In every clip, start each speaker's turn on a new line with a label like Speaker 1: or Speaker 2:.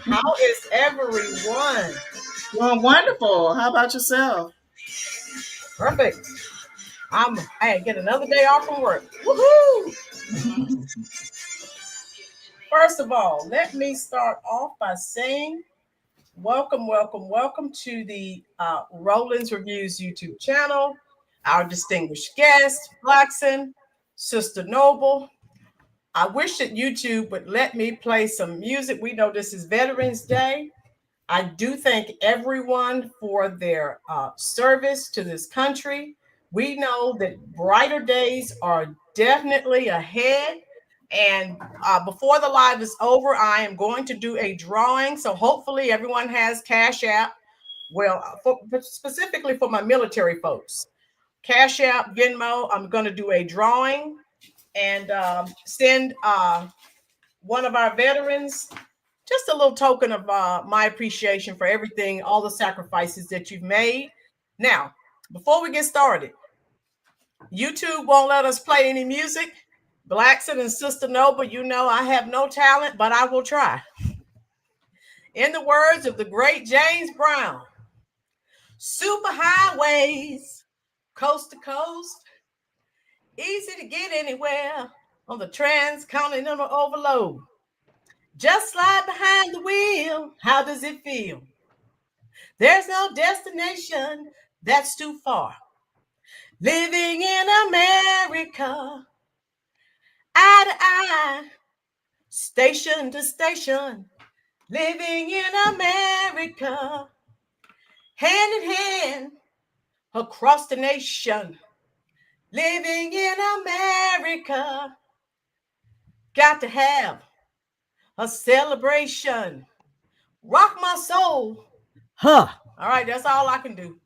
Speaker 1: How is everyone?
Speaker 2: Well, wonderful. How about yourself?
Speaker 1: Perfect. I get another day off from work. Woohoo! First of all, let me start off by saying welcome, welcome, welcome to the Roland's Reviews YouTube channel. Our distinguished guest, Blackson, Sister Noble. I wish that YouTube would let me play some music. We know this is Veterans Day. I do thank everyone for their service to this country. We know that brighter days are definitely ahead. And before the live is over, I am going to do a drawing. So hopefully everyone has Cash App. Well, specifically for my military folks, Cash App, Venmo, I'm going to do a drawing and send one of our veterans just a little token of my appreciation for everything, all the sacrifices that you've made. Now, before we get started, YouTube won't let us play any music. Blackson and Sister Noble, you know I have no talent, but I will try. In the words of the great James Brown, super highways, coast to coast, easy to get anywhere on the transcontinental overload. Just slide behind the wheel. How does it feel? There's no destination that's too far. Living in America, eye to eye, station to station. Living in America, hand in hand, across the nation. Living in America, got to have a celebration. Rock my soul. Huh. All right, that's all I can do.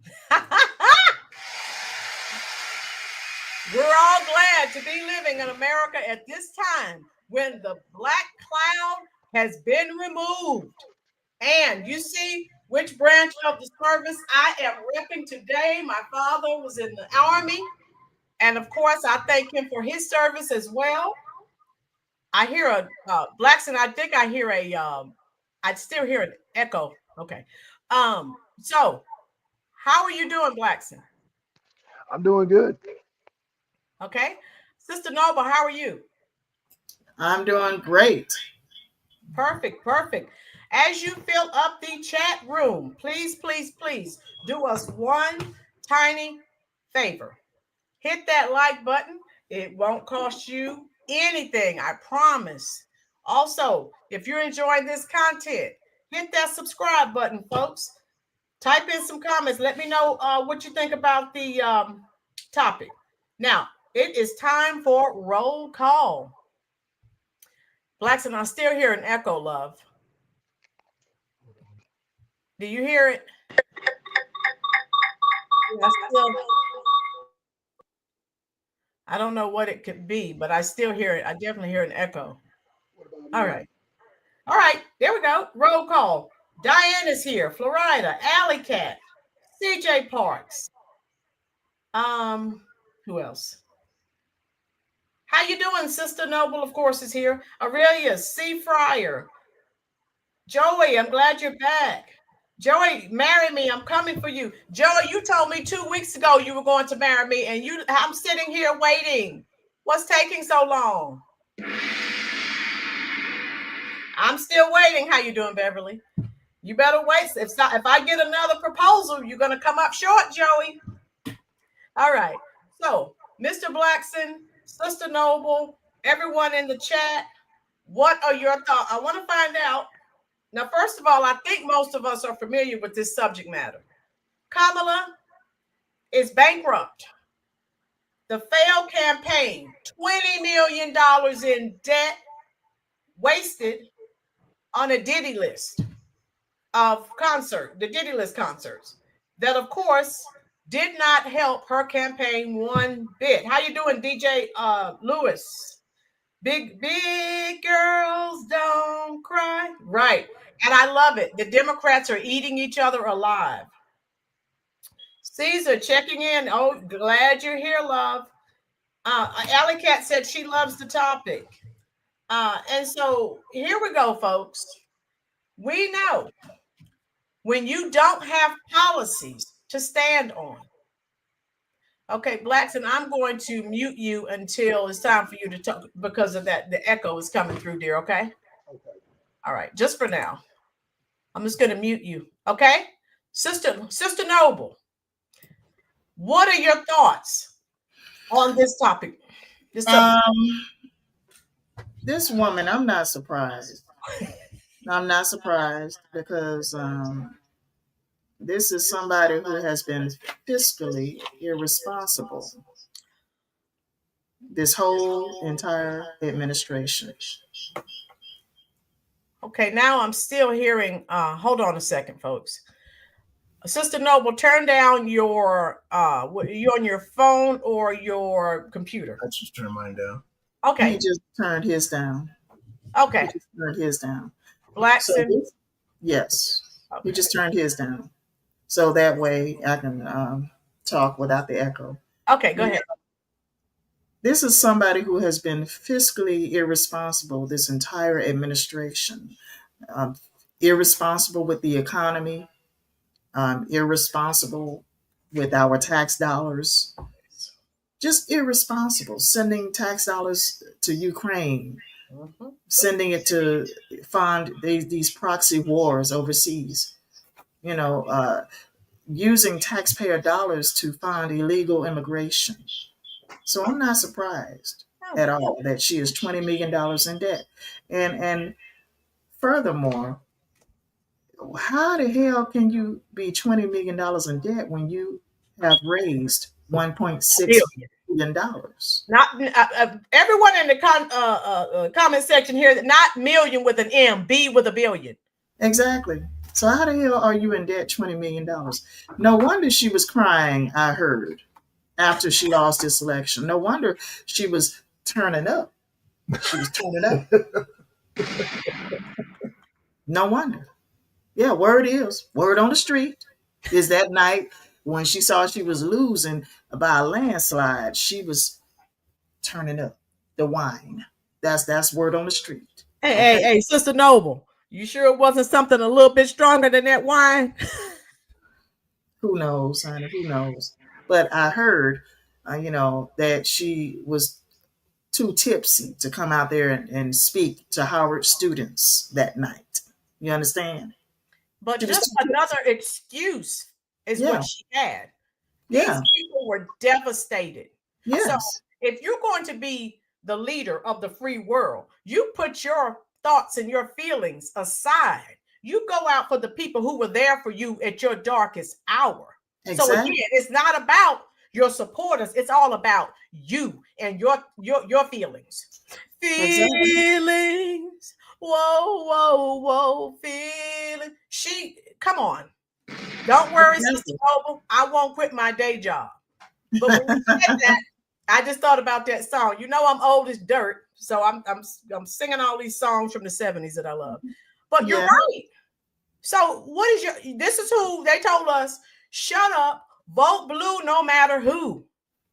Speaker 1: We're all glad to be living in America at this time when the black cloud has been removed. And you see which branch of the service I am repping today. My father was in the Army. And of course, I thank him for his service as well. I hear a Blackson. I think I hear I still hear an echo. Okay. So how are you doing, Blackson?
Speaker 3: I'm doing good.
Speaker 1: Okay. Sister Noble, how are you?
Speaker 2: I'm doing great.
Speaker 1: Perfect, perfect. As you fill up the chat room, please, please, please do us one tiny favor. Hit that like button. It won't cost you anything, I promise. Also, if you're enjoying this content, hit that subscribe button, folks. Type in some comments. Let me know what you think about the topic. Now, it is time for roll call. Blackson, I still hear an echo, love. Do you hear it? I don't know what it could be, but I still hear it. I definitely hear an echo. All right. All right. There we go. Roll call. Diane is here. Florida. Alley Cat. CJ Parks. Who else? How you doing? Sister Noble, of course, is here. Aurelia C. Fryer. Joey, I'm glad you're back. Joey, marry me. I'm coming for you. Joey, you told me 2 weeks ago you were going to marry me, and I'm sitting here waiting. What's taking so long? I'm still waiting. How you doing, Beverly? You better wait. If I get another proposal, you're going to come up short, Joey. All right. So, Mr. Blackson, Sister Noble, everyone in the chat, what are your thoughts? I want to find out. Now, first of all, I think most of us are familiar with this subject matter. Kamala is bankrupt. The failed campaign, $20 million in debt wasted on a Diddy list of the Diddy list concerts that, of course, did not help her campaign one bit. How you doing, DJ Lewis? Big girls don't cry. Right. And I love it. The Democrats are eating each other alive. Caesar checking in. Oh, glad you're here, love. Alley Cat said she loves the topic. And so here we go, folks. We know when you don't have policies to stand on. Okay, Blackson, I'm going to mute you until it's time for you to talk because of that. The echo is coming through, dear. Okay.
Speaker 3: Okay.
Speaker 1: All right, just for now. I'm just going to mute you. Okay, Sister Noble, what are your thoughts on this topic?
Speaker 2: This woman, I'm not surprised. I'm not surprised because this is somebody who has been fiscally irresponsible this whole entire administration.
Speaker 1: Okay, now I'm still hearing. Hold on a second, folks. Sister Noble, turn down your you on your phone or your computer?
Speaker 4: I just turned mine down.
Speaker 1: Okay.
Speaker 2: He just turned his down.
Speaker 1: Okay.
Speaker 2: He just turned his down.
Speaker 1: Blackson?
Speaker 2: Yes.
Speaker 1: Okay.
Speaker 2: He just turned his down. So that way I can talk without the echo.
Speaker 1: Okay, go ahead.
Speaker 2: This is somebody who has been fiscally irresponsible this entire administration. Irresponsible with the economy, irresponsible with our tax dollars, just irresponsible, sending tax dollars to Ukraine, sending it to fund these proxy wars overseas, using taxpayer dollars to fund illegal immigration. So I'm not surprised at all that she is $20 million in debt. And furthermore, how the hell can you be $20 million in debt when you have raised $1.6 billion?
Speaker 1: Not everyone in the comment section here, not million with an M, B with a billion.
Speaker 2: Exactly. So how the hell are you in debt $20 million? No wonder she was crying, I heard, after she lost this election. No wonder she was turning up. She was turning up. No wonder. Yeah, word on the street is that night when she saw she was losing by a landslide, she was turning up the wine. That's word on the street.
Speaker 1: Hey, Sister Noble, you sure it wasn't something a little bit stronger than that wine?
Speaker 2: Who knows, honey? Who knows? But I heard, that she was too tipsy to come out there and speak to Howard students that night. You understand?
Speaker 1: But just another excuse is what she had. These people were devastated.
Speaker 2: Yes.
Speaker 1: So if you're going to be the leader of the free world, you put your thoughts and your feelings aside. You go out for the people who were there for you at your darkest hour. Exactly. So again, it's not about your supporters. It's all about you and your feelings. Feelings. Whoa, feeling. Come on. Don't worry, Sister Noble. I won't quit my day job. But when you said that, I just thought about that song. You know, I'm old as dirt, so I'm singing all these songs from the 70s that I love. But you're right. So this is who they told us, shut up, vote blue no matter who.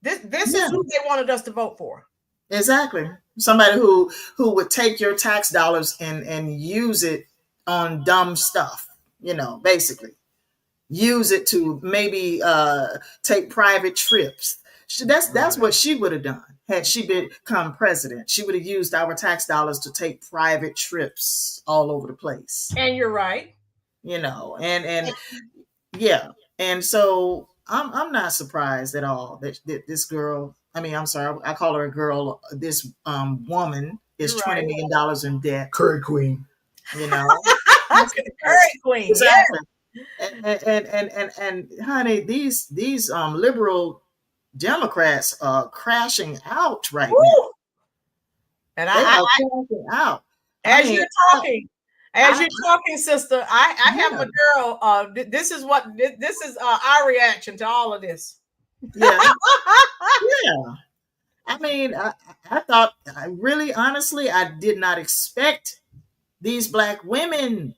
Speaker 1: This is who they wanted us to vote for.
Speaker 2: Exactly. Somebody who would take your tax dollars and use it on dumb stuff, basically. Use it to maybe take private trips. That's what she would have done had she become president. She would have used our tax dollars to take private trips all over the place.
Speaker 1: And you're right.
Speaker 2: And so I'm not surprised at all that this girl, I'm sorry, I call her a girl. This woman is $20 million in debt.
Speaker 4: Curry Queen.
Speaker 1: Curry Queen.
Speaker 2: Exactly. And honey, these liberal Democrats are crashing out right now.
Speaker 1: And
Speaker 2: they are crashing out.
Speaker 1: You're talking, sister, I have a girl. This is our reaction to all of this.
Speaker 2: Yeah. Yeah. I thought, honestly, I did not expect these Black women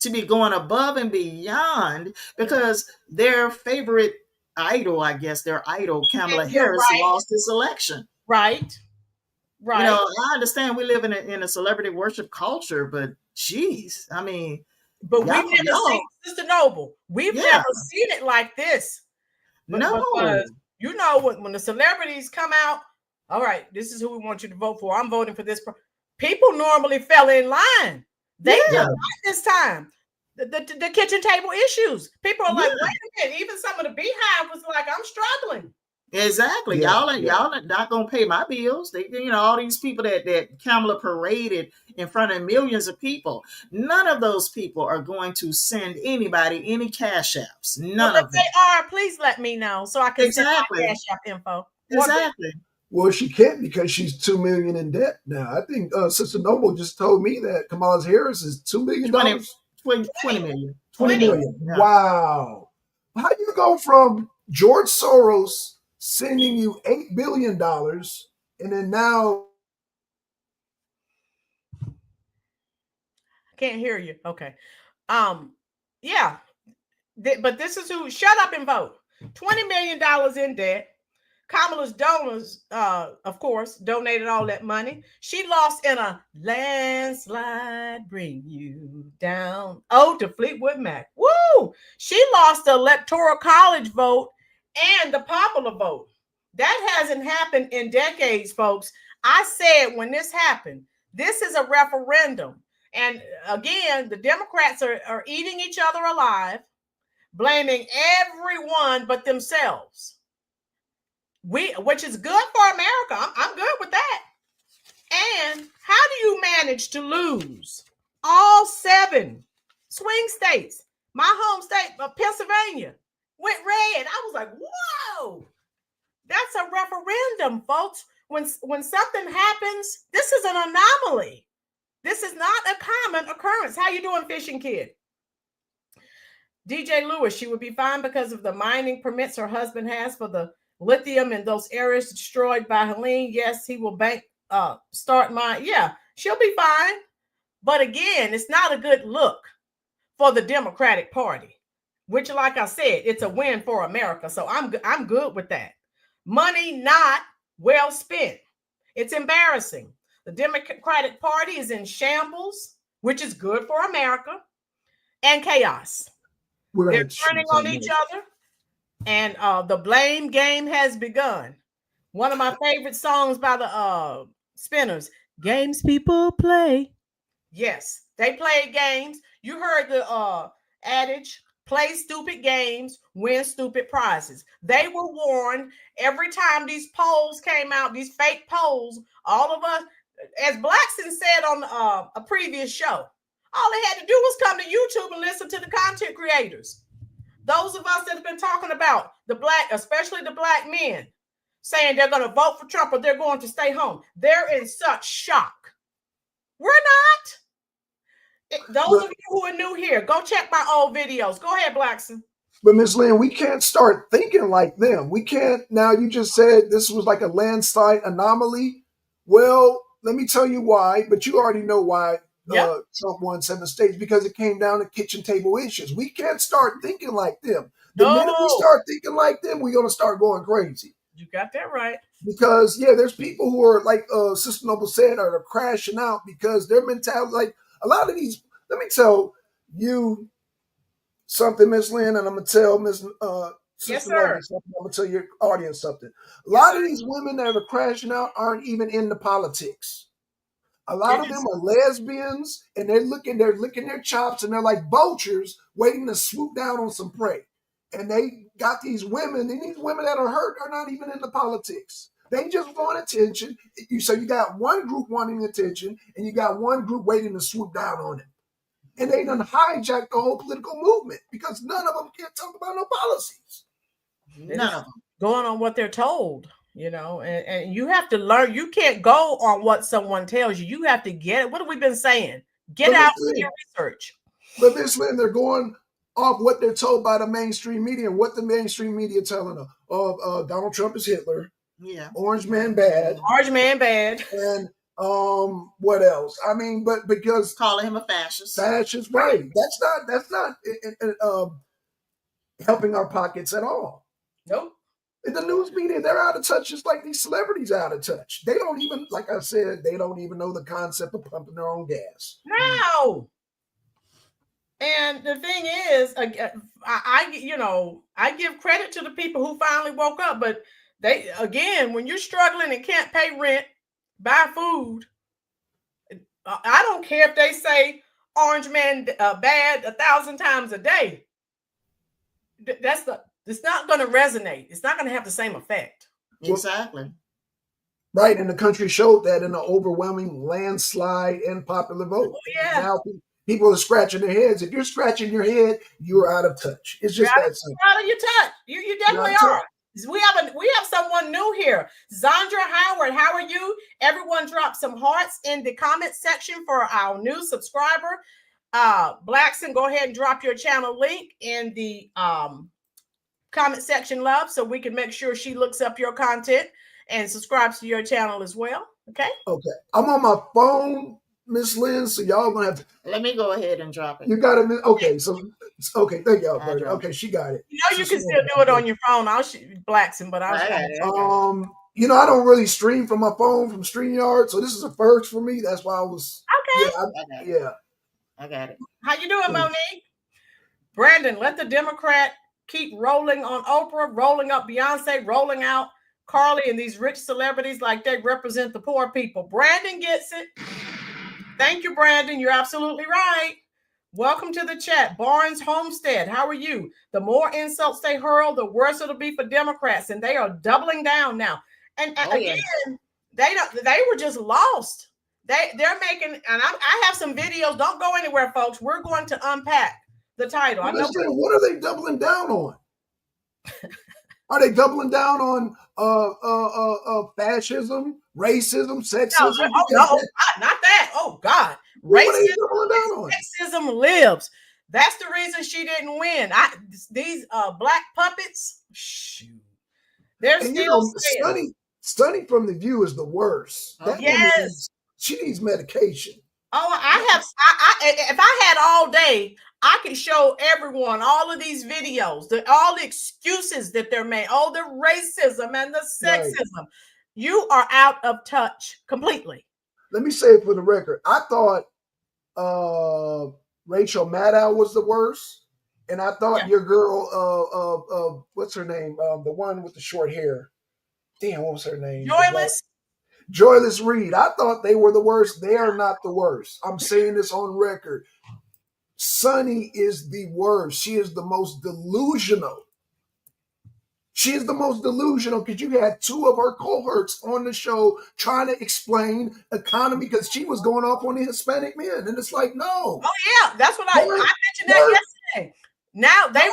Speaker 2: to be going above and beyond, because their favorite idol, Kamala Harris, lost this election.
Speaker 1: Right.
Speaker 2: I understand we live in a celebrity worship culture, but geez,
Speaker 1: But we've
Speaker 2: Y'all,
Speaker 1: never seen, Sister Noble, we've
Speaker 2: yeah,
Speaker 1: never seen it like this. But
Speaker 2: no.
Speaker 1: because you know when the celebrities come out, all right, this is who we want you to vote for. I'm voting for this. People normally fell in line. They did
Speaker 2: Yeah.
Speaker 1: not this time. The kitchen table issues. People are like,
Speaker 2: Yeah.
Speaker 1: wait a minute. Even some of the beehive was like, I'm struggling.
Speaker 2: Exactly.
Speaker 3: Yeah,
Speaker 2: Y'all are not gonna pay my bills. They, all these people that Kamala paraded in front of millions of people. None of those people are going to send anybody any cash apps. None
Speaker 1: Well,
Speaker 2: of
Speaker 1: if
Speaker 2: them.
Speaker 1: they are, please let me know so I can send my
Speaker 2: Exactly.
Speaker 1: Cash App info.
Speaker 2: Exactly.
Speaker 3: Well, she can't because she's $2 million in debt now. I think Sister Noble just told me that Kamala Harris is $2 million.
Speaker 2: 20 million.
Speaker 3: 20 million.
Speaker 2: Yeah.
Speaker 3: Wow. How do you go from George Soros sending you $8 billion and then now?
Speaker 1: Can't hear you. Okay. Yeah. But this is who shut up and vote. $20 million in debt. Kamala's donors, of course, donated all that money. She lost in a landslide, bring you down. Oh, to Fleetwood Mac. Woo! She lost the electoral college vote and the popular vote. That hasn't happened in decades, folks. I said when this happened, this is a referendum. And again, the Democrats are eating each other alive, blaming everyone but themselves. Which is good for America. I'm good with that. And how do you manage to lose all 7 swing states? My home state of Pennsylvania went red. I was like, whoa, that's a referendum, folks. When something happens, this is an anomaly. This is not a common occurrence. How you doing, Fishing Kid? DJ Lewis, she would be fine because of the mining permits her husband has for the lithium in those areas destroyed by Helene. Yes, he will start mine. Yeah, she'll be fine. But again, it's not a good look for the Democratic Party, which, like I said, it's a win for America. So I'm good with that. Money not well spent. It's embarrassing. The Democratic Party is in shambles, which is good for America, and chaos. They're turning on each other, and the blame game has begun. One of my favorite songs by the Spinners, Games People Play. Yes, they played games. You heard the adage, play stupid games, win stupid prizes. They were warned every time these polls came out, these fake polls, all of us, as Blackson said on a previous show, all they had to do was come to YouTube and listen to the content creators. Those of us that have been talking about the black, especially the black men, saying they're going to vote for Trump or they're going to stay home. They're in such shock. We're not. Those of you who are new here, go check my old videos. Go ahead, Blackson.
Speaker 3: But Ms. Lynn, we can't start thinking like them. We can't. Now, you just said this was like a landslide anomaly. Well, let me tell you why, but you already know why.
Speaker 1: Yep.
Speaker 3: Trump won 7 states because it came down to kitchen table issues. We can't start thinking like them. The minute we start thinking like them, we're going to start going crazy.
Speaker 1: You got that right.
Speaker 3: Because, yeah, there's people who are, like Sister Noble said, are crashing out because their mentality, like a lot of these, let me tell you something, Miss Lynn, and I'm going to tell Miss Sister Noble something. I'm going to tell your audience something. A lot of these women that are crashing out aren't even into politics. A lot of them are lesbians, and they're licking their chops, and they're like vultures waiting to swoop down on some prey. And they got these women, and these women that are hurt are not even into politics. They just want attention. So you got one group wanting attention, and you got one group waiting to swoop down on it. And they done hijacked the whole political movement because none of them can talk about no policies.
Speaker 1: None of them. Going on what they're told. You know, and you have to learn. You can't go on what someone tells you. You have to get it. What have we been saying? Get out and do your research.
Speaker 3: But Miss Lynn, they're going off what they're told by the mainstream media and what the mainstream media telling them. Donald Trump is Hitler.
Speaker 2: Yeah.
Speaker 3: Orange man bad.
Speaker 1: Orange man bad.
Speaker 3: And what else? I mean, but because
Speaker 2: calling him a fascist.
Speaker 3: Fascist, right? That's not helping our pockets at all.
Speaker 1: Nope.
Speaker 3: In the news media, they're out of touch, just like these celebrities are out of touch. They don't even, like I said, they don't even know the concept of pumping their own gas.
Speaker 1: No. And the thing is, I give credit to the people who finally woke up. But they, again, when you're struggling and can't pay rent, buy food, I don't care if they say Orange Man bad 1,000 times a day. It's not going to resonate. It's not going to have the same effect.
Speaker 2: Exactly.
Speaker 3: Right, and the country showed that in an overwhelming landslide and popular vote.
Speaker 1: Oh, yeah.
Speaker 3: Now people are scratching their heads. If you're scratching your head, you're out of touch. It's just that simple.
Speaker 1: Out of your touch. You definitely are. We have someone new here. Zandra Howard, how are you? Everyone drop some hearts in the comment section for our new subscriber. Blackson, go ahead and drop your channel link in the comment section, love, so we can make sure she looks up your content and subscribes to your channel as well. Okay.
Speaker 3: I'm on my phone, Miss Lynn, so y'all gonna have to.
Speaker 2: Let me go ahead and drop it.
Speaker 3: You got it. Okay, thank y'all. Okay, she got it.
Speaker 1: You can still do it on your phone. I'll Blackson, but I
Speaker 3: don't really stream from my phone from StreamYard, so this is a first for me. That's why I was
Speaker 2: Yeah, I got it.
Speaker 1: How you doing, Monique? Brandon, let the Democrat keep rolling on Oprah, rolling up Beyonce, rolling out Carly and these rich celebrities like they represent the poor people. Brandon gets it. Thank you, Brandon. You're absolutely right. Welcome to the chat. Barnes Homestead, how are you? The more insults they hurl, the worse it'll be for Democrats, and they are doubling down now. And again, they were just lost. They're making, and I have some videos. Don't go anywhere, folks. We're going to unpack the title.
Speaker 3: What are they doubling down on? Are they doubling down on fascism, racism, sexism?
Speaker 1: No, not that. Oh God, racism, sexism lives. That's the reason she didn't win. These black puppets. Shoot, they're still
Speaker 3: Stunning from the View is the worst.
Speaker 1: Yes,
Speaker 3: she needs medication.
Speaker 1: Oh, if I had all day, I could show everyone all of these videos, all the excuses that they're made, all the racism and the sexism. Right. You are out of touch completely.
Speaker 3: Let me say it for the record. I thought Rachel Maddow was the worst. And I thought your girl, what's her name? The one with the short hair. Damn, what was her name? Joyless Reed. I thought they were the worst. They are not the worst. I'm saying this on record. Sunny is the worst. She is the most delusional. She is the most delusional because you had two of her cohorts on the show trying to explain economy because she was going off on the Hispanic men. And it's like, no.
Speaker 1: Oh, yeah. That's what I mentioned that yesterday. Now they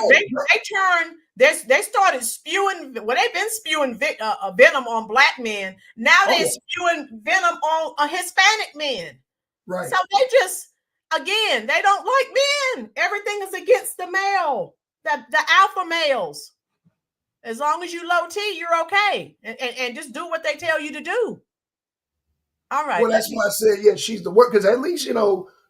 Speaker 1: turned, they started spewing, they've been spewing venom on black men. Now they're spewing venom on Hispanic men.
Speaker 3: Right.
Speaker 1: So they just, again, they don't like men. Everything is against the male, the alpha males. As long as you low T, you're okay. And just do what they tell you to do. All right.
Speaker 3: Well, that's why I said, she's the worst. Because at least,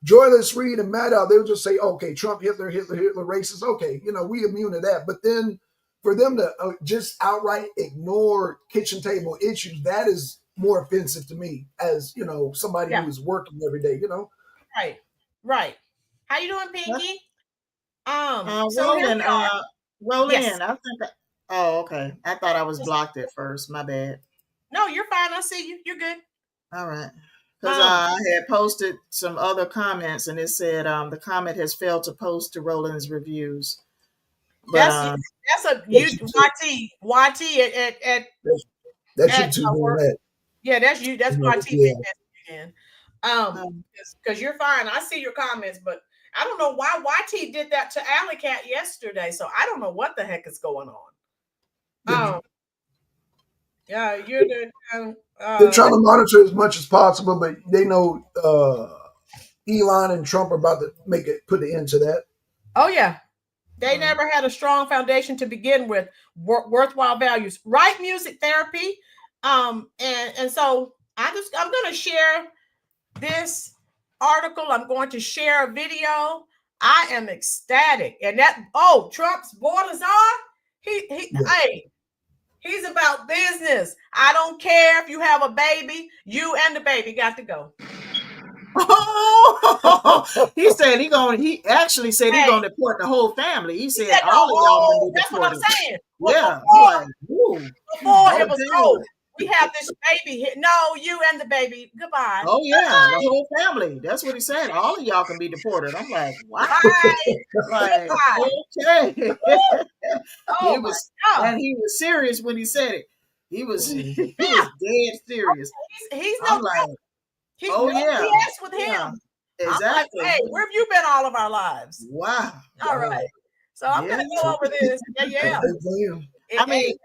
Speaker 3: Joyless Reed and Maddow, they would just say, okay, Trump, Hitler, racist. Okay, we immune to that. But then for them to just outright ignore kitchen table issues, that is more offensive to me as, somebody who's working every day,
Speaker 1: Right. How you doing, Pinky?
Speaker 2: Roland, I think okay. I thought I was blocked at first. My bad.
Speaker 1: No, you're fine. I see you. You're good.
Speaker 2: All right. Because I had posted some other comments, and it said the comment has failed to post to Roland's reviews. But,
Speaker 1: that's a YT at
Speaker 3: that's you doing that.
Speaker 1: Yeah, that's you. That's YT. Because you're fine. I see your comments, but I don't know why YT did that to Alley Cat yesterday. So I don't know what the heck is going on. Yeah, you're doing.
Speaker 3: They're trying to monitor as much as possible, but they know Elon and Trump are about to put an end to that.
Speaker 1: Oh yeah, they never had a strong foundation to begin with, worthwhile values, right? Music therapy, and so I'm going to share this article. I'm going to share a video. I am ecstatic, and Trump's borders are He's about business. I don't care if you have a baby. You and the baby got to go.
Speaker 2: Oh, he said he actually said he gonna deport the whole family. He said all of y'all can be
Speaker 1: that's what I'm
Speaker 2: deported.
Speaker 1: saying.
Speaker 2: Yeah,
Speaker 1: Before,
Speaker 2: I'm like, woo.
Speaker 1: it was, we have this baby here. No, you and the baby. Goodbye.
Speaker 2: Oh yeah, the whole family. That's what he said. All of y'all can be deported. I'm like, wow.
Speaker 1: Bye.
Speaker 2: Like, okay.
Speaker 1: Oh my God.
Speaker 2: And he was serious when he said it. He was dead serious.
Speaker 1: He's
Speaker 2: I'm
Speaker 1: no
Speaker 2: like,
Speaker 1: joke. He's
Speaker 2: oh
Speaker 1: no
Speaker 2: yeah.
Speaker 1: BS with him.
Speaker 2: Yeah,
Speaker 1: I'm
Speaker 2: exactly.
Speaker 1: like, hey, where have you been all of our lives?
Speaker 2: Wow.
Speaker 1: All right. So I'm gonna go over this. Yeah.
Speaker 2: I mean,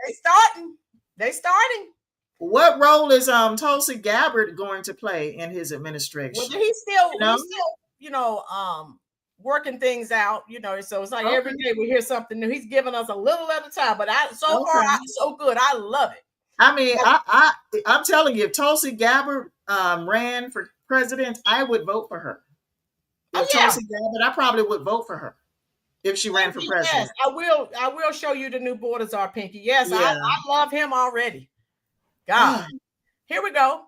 Speaker 1: they starting.
Speaker 2: What role is Tulsi Gabbard going to play in his administration?
Speaker 1: Well, he's still, working things out, so it's like every day we hear something new. He's giving us a little at a time, but so far, so good. I love it.
Speaker 2: I mean, I'm telling you, if Tulsi Gabbard ran for president, I would vote for her. Tulsi Gabbard, I probably would vote for her if she ran for president.
Speaker 1: Yes, I will show you the new borders are, Pinky. Yes, I love him already. God. Here we go.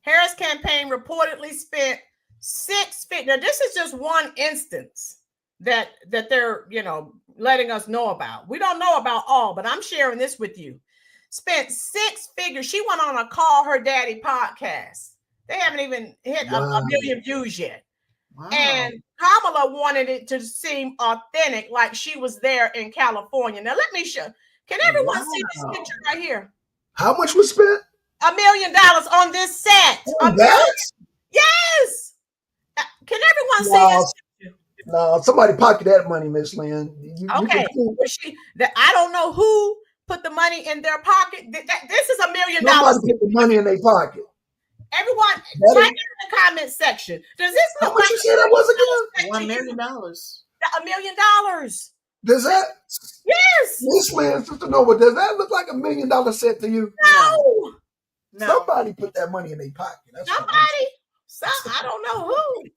Speaker 1: Harris campaign reportedly spent 6 figures. Now, this is just one instance that they're, letting us know about. We don't know about all, but I'm sharing this with you. Spent 6 figures. She went on a Call Her Daddy podcast. They haven't even hit a million views yet. Wow. And Kamala wanted it to seem authentic, like she was there in California. Now, let me show. Can everyone see this picture right here?
Speaker 3: How much was spent?
Speaker 1: $1 million on this set.
Speaker 3: On that?
Speaker 1: Yes. Can everyone see this?
Speaker 3: No, somebody pocket that money, Miss Lynn.
Speaker 1: Okay. I don't know who put the money in their pocket. This is $1 million.
Speaker 3: Somebody put the money in their pocket.
Speaker 1: Everyone, type in the comment section. Does this look
Speaker 3: how much you said that was again?
Speaker 2: $1 million.
Speaker 1: $1 million.
Speaker 3: Does that?
Speaker 1: Yes.
Speaker 3: Miss Lynn, Sister Nova, does that look like $1 million set to you?
Speaker 1: No.
Speaker 3: Somebody put that money in their pocket.
Speaker 1: I don't know who.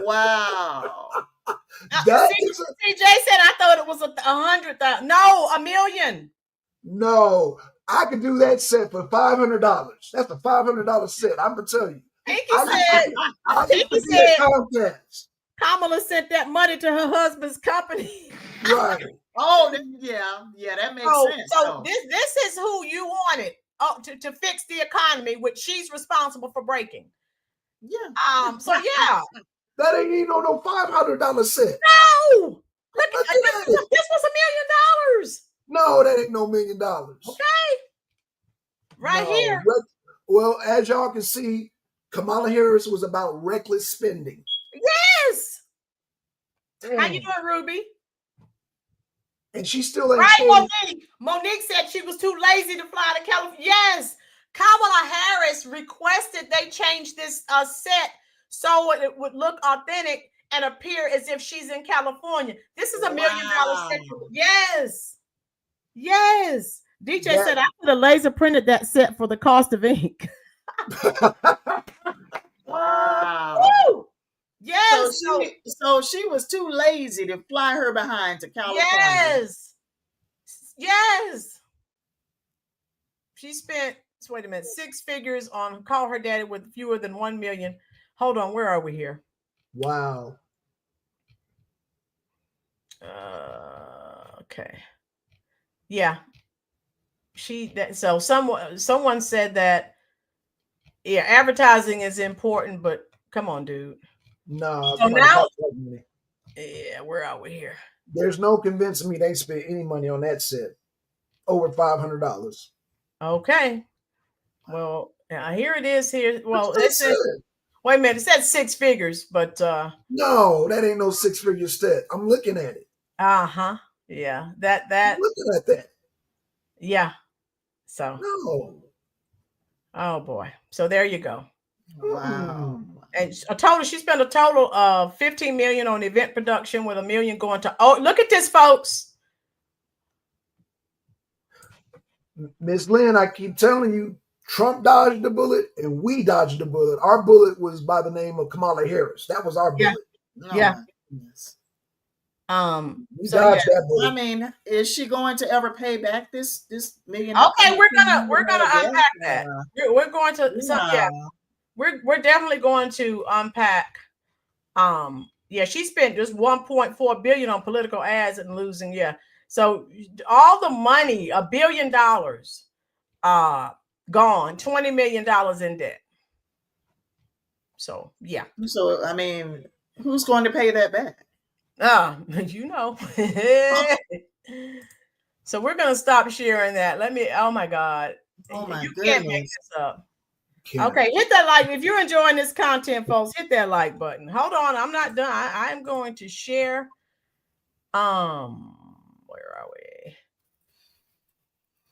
Speaker 2: Wow.
Speaker 1: CJ said I thought it was 100,000. No, $1 million.
Speaker 3: No, I could do that set for $500. That's a $500 set. I'm gonna tell you.
Speaker 1: Pinky said Kamala sent that money to her husband's company.
Speaker 3: Right.
Speaker 2: Oh, yeah, that makes sense.
Speaker 1: So this is who you wanted to fix the economy, which she's responsible for breaking.
Speaker 2: Yeah.
Speaker 1: So yeah.
Speaker 3: That ain't even no $500 set.
Speaker 1: No. Look at this. This was $1 million.
Speaker 3: No, that ain't no $1 million.
Speaker 1: Okay. Right here.
Speaker 3: Well, as y'all can see, Kamala Harris was about reckless spending.
Speaker 1: Yes. How you doing, Ruby?
Speaker 3: And she still ain't
Speaker 1: Monique said she was too lazy to fly to California. Yes. Kamala Harris requested they change this set so it would look authentic and appear as if she's in California. This is $1 million set. Yes. Yes. DJ said I could have laser printed that set for the cost of ink.
Speaker 2: Wow.
Speaker 1: Woo! Yes.
Speaker 2: So she was too lazy to fly her behind to California.
Speaker 1: Yes. She spent, wait a minute, 6 figures on Call Her Daddy with fewer than 1 million. Hold on, where are we here?
Speaker 3: Wow.
Speaker 1: Okay. Yeah. So someone said that advertising is important, but come on, dude.
Speaker 3: No.
Speaker 1: So now, where are we here?
Speaker 3: There's no convincing me they spent any money on that set. Over $500.
Speaker 1: Okay. Well, here it is here. Well, it says, wait a minute, it said 6 figures, but
Speaker 3: no, that ain't no 6-figure set. I'm looking at it.
Speaker 1: Yeah. That I'm
Speaker 3: looking at that.
Speaker 1: Yeah. So
Speaker 3: no.
Speaker 1: Oh boy. So there you go.
Speaker 2: Wow.
Speaker 1: And she spent a total of $15 million on event production, with $1 million going to look at this, folks.
Speaker 3: Miss Lynn, I keep telling you, Trump dodged the bullet and we dodged the bullet. Our bullet was by the name of Kamala Harris. That was our bullet.
Speaker 1: Yeah.
Speaker 3: We dodged that bullet.
Speaker 2: I mean, is she going to ever pay back this $1 million?
Speaker 1: Okay, we're gonna unpack that. We're going to we're definitely going to unpack. Yeah, she spent just 1.4 billion on political ads and losing. Yeah, so all the money, $1 billion, gone, $20 million in debt. So yeah.
Speaker 2: So I mean, who's going to pay that back?
Speaker 1: You know. So we're gonna stop sharing that. Let me. Oh my God.
Speaker 2: Oh my
Speaker 1: You
Speaker 2: goodness.
Speaker 1: can't make this up. Okay, hit that like. If you're enjoying this content, folks, hit that like button. Hold on, I'm not done. I'm going to share. Where are we?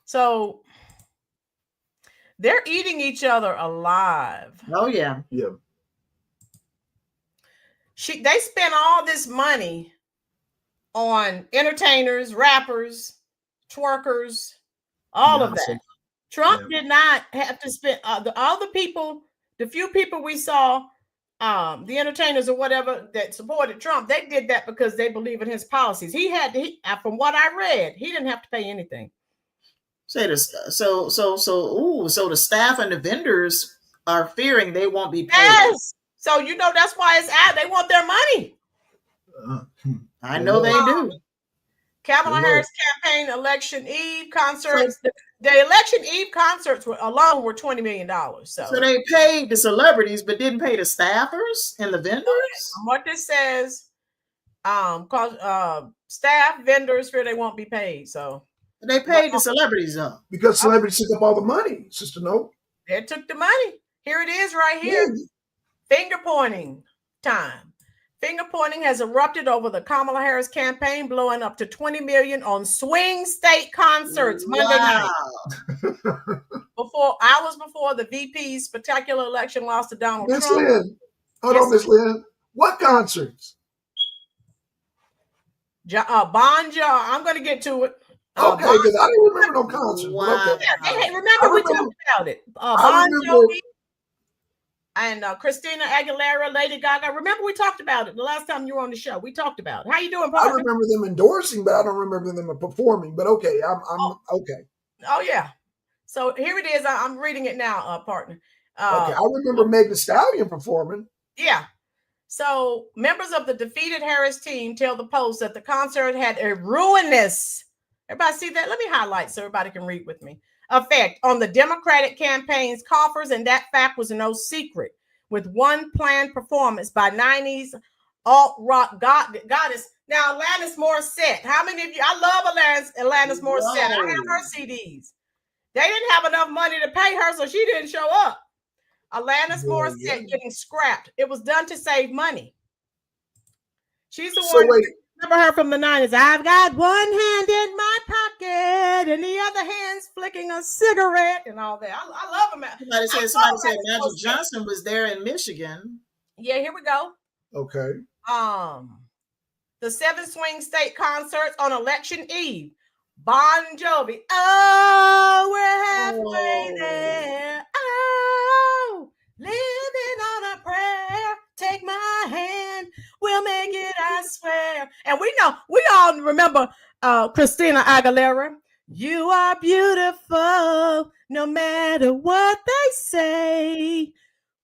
Speaker 1: So they're eating each other alive.
Speaker 2: Oh yeah.
Speaker 3: Yeah.
Speaker 1: They spent all this money on entertainers, rappers, twerkers, all of that. Trump did not have to spend all the people, the few people we saw, the entertainers or whatever that supported Trump, they did that because they believe in his policies. From what I read, he didn't have to pay anything.
Speaker 2: So the staff and the vendors are fearing they won't be paid.
Speaker 1: Yes. So that's why it's out. They want their money.
Speaker 2: I know they do.
Speaker 1: Kamala Harris campaign election eve concerts. The election eve concerts alone were $20 million. So
Speaker 2: they paid the celebrities, but didn't pay the staffers and the vendors.
Speaker 1: What this says, staff vendors fear they won't be paid. So
Speaker 2: they paid the celebrities though,
Speaker 3: because celebrities took up all the money. Sister, no,
Speaker 1: they took the money. Here it is, right here. Yeah. Finger pointing time. Finger pointing has erupted over the Kamala Harris campaign, blowing up to $20 million on swing state concerts Monday night. Hours before the VP's spectacular election loss to Donald Trump.
Speaker 3: Miss Lynn, hold on, Miss Lynn. What concerts?
Speaker 1: Bon Jovi. I'm going to get to it.
Speaker 3: Okay, because I didn't remember no concerts.
Speaker 1: Wow. Okay. Yeah, remember we talked about it. Bon Jovi. And Christina Aguilera, Lady Gaga. Remember we talked about it the last time you were on the show. We talked about it. How you doing, partner?
Speaker 3: I remember them endorsing, but I don't remember them performing. But okay, I'm okay.
Speaker 1: Oh yeah. So here it is. I'm reading it now, partner.
Speaker 3: Okay, I remember Meg Thee Stallion performing.
Speaker 1: Yeah. So members of the defeated Harris team tell the Post that the concert had a ruinous. Everybody see that? Let me highlight so everybody can read with me. Effect on the Democratic campaign's coffers, and that fact was no secret. With one planned performance by 90s alt-rock goddess. Now, Alanis Morissette. How many of you? I love Alanis Morissette. I have her CDs. They didn't have enough money to pay her, so she didn't show up. Alanis Morissette getting scrapped. It was done to save money. She's the one. Wait. Remember her from the 90s. I've got one hand in my pocket and the other hand's flicking a cigarette and all that. I love him.
Speaker 2: Somebody said Magic Johnson was there in Michigan.
Speaker 1: Yeah, here we go.
Speaker 3: Okay.
Speaker 1: The 7 swing state concerts on election eve. Bon Jovi. Oh, we're halfway there. Oh, living on a prayer. Take my hand, we'll make it, I swear. And we all remember Christina Aguilera. You are beautiful, no matter what they say.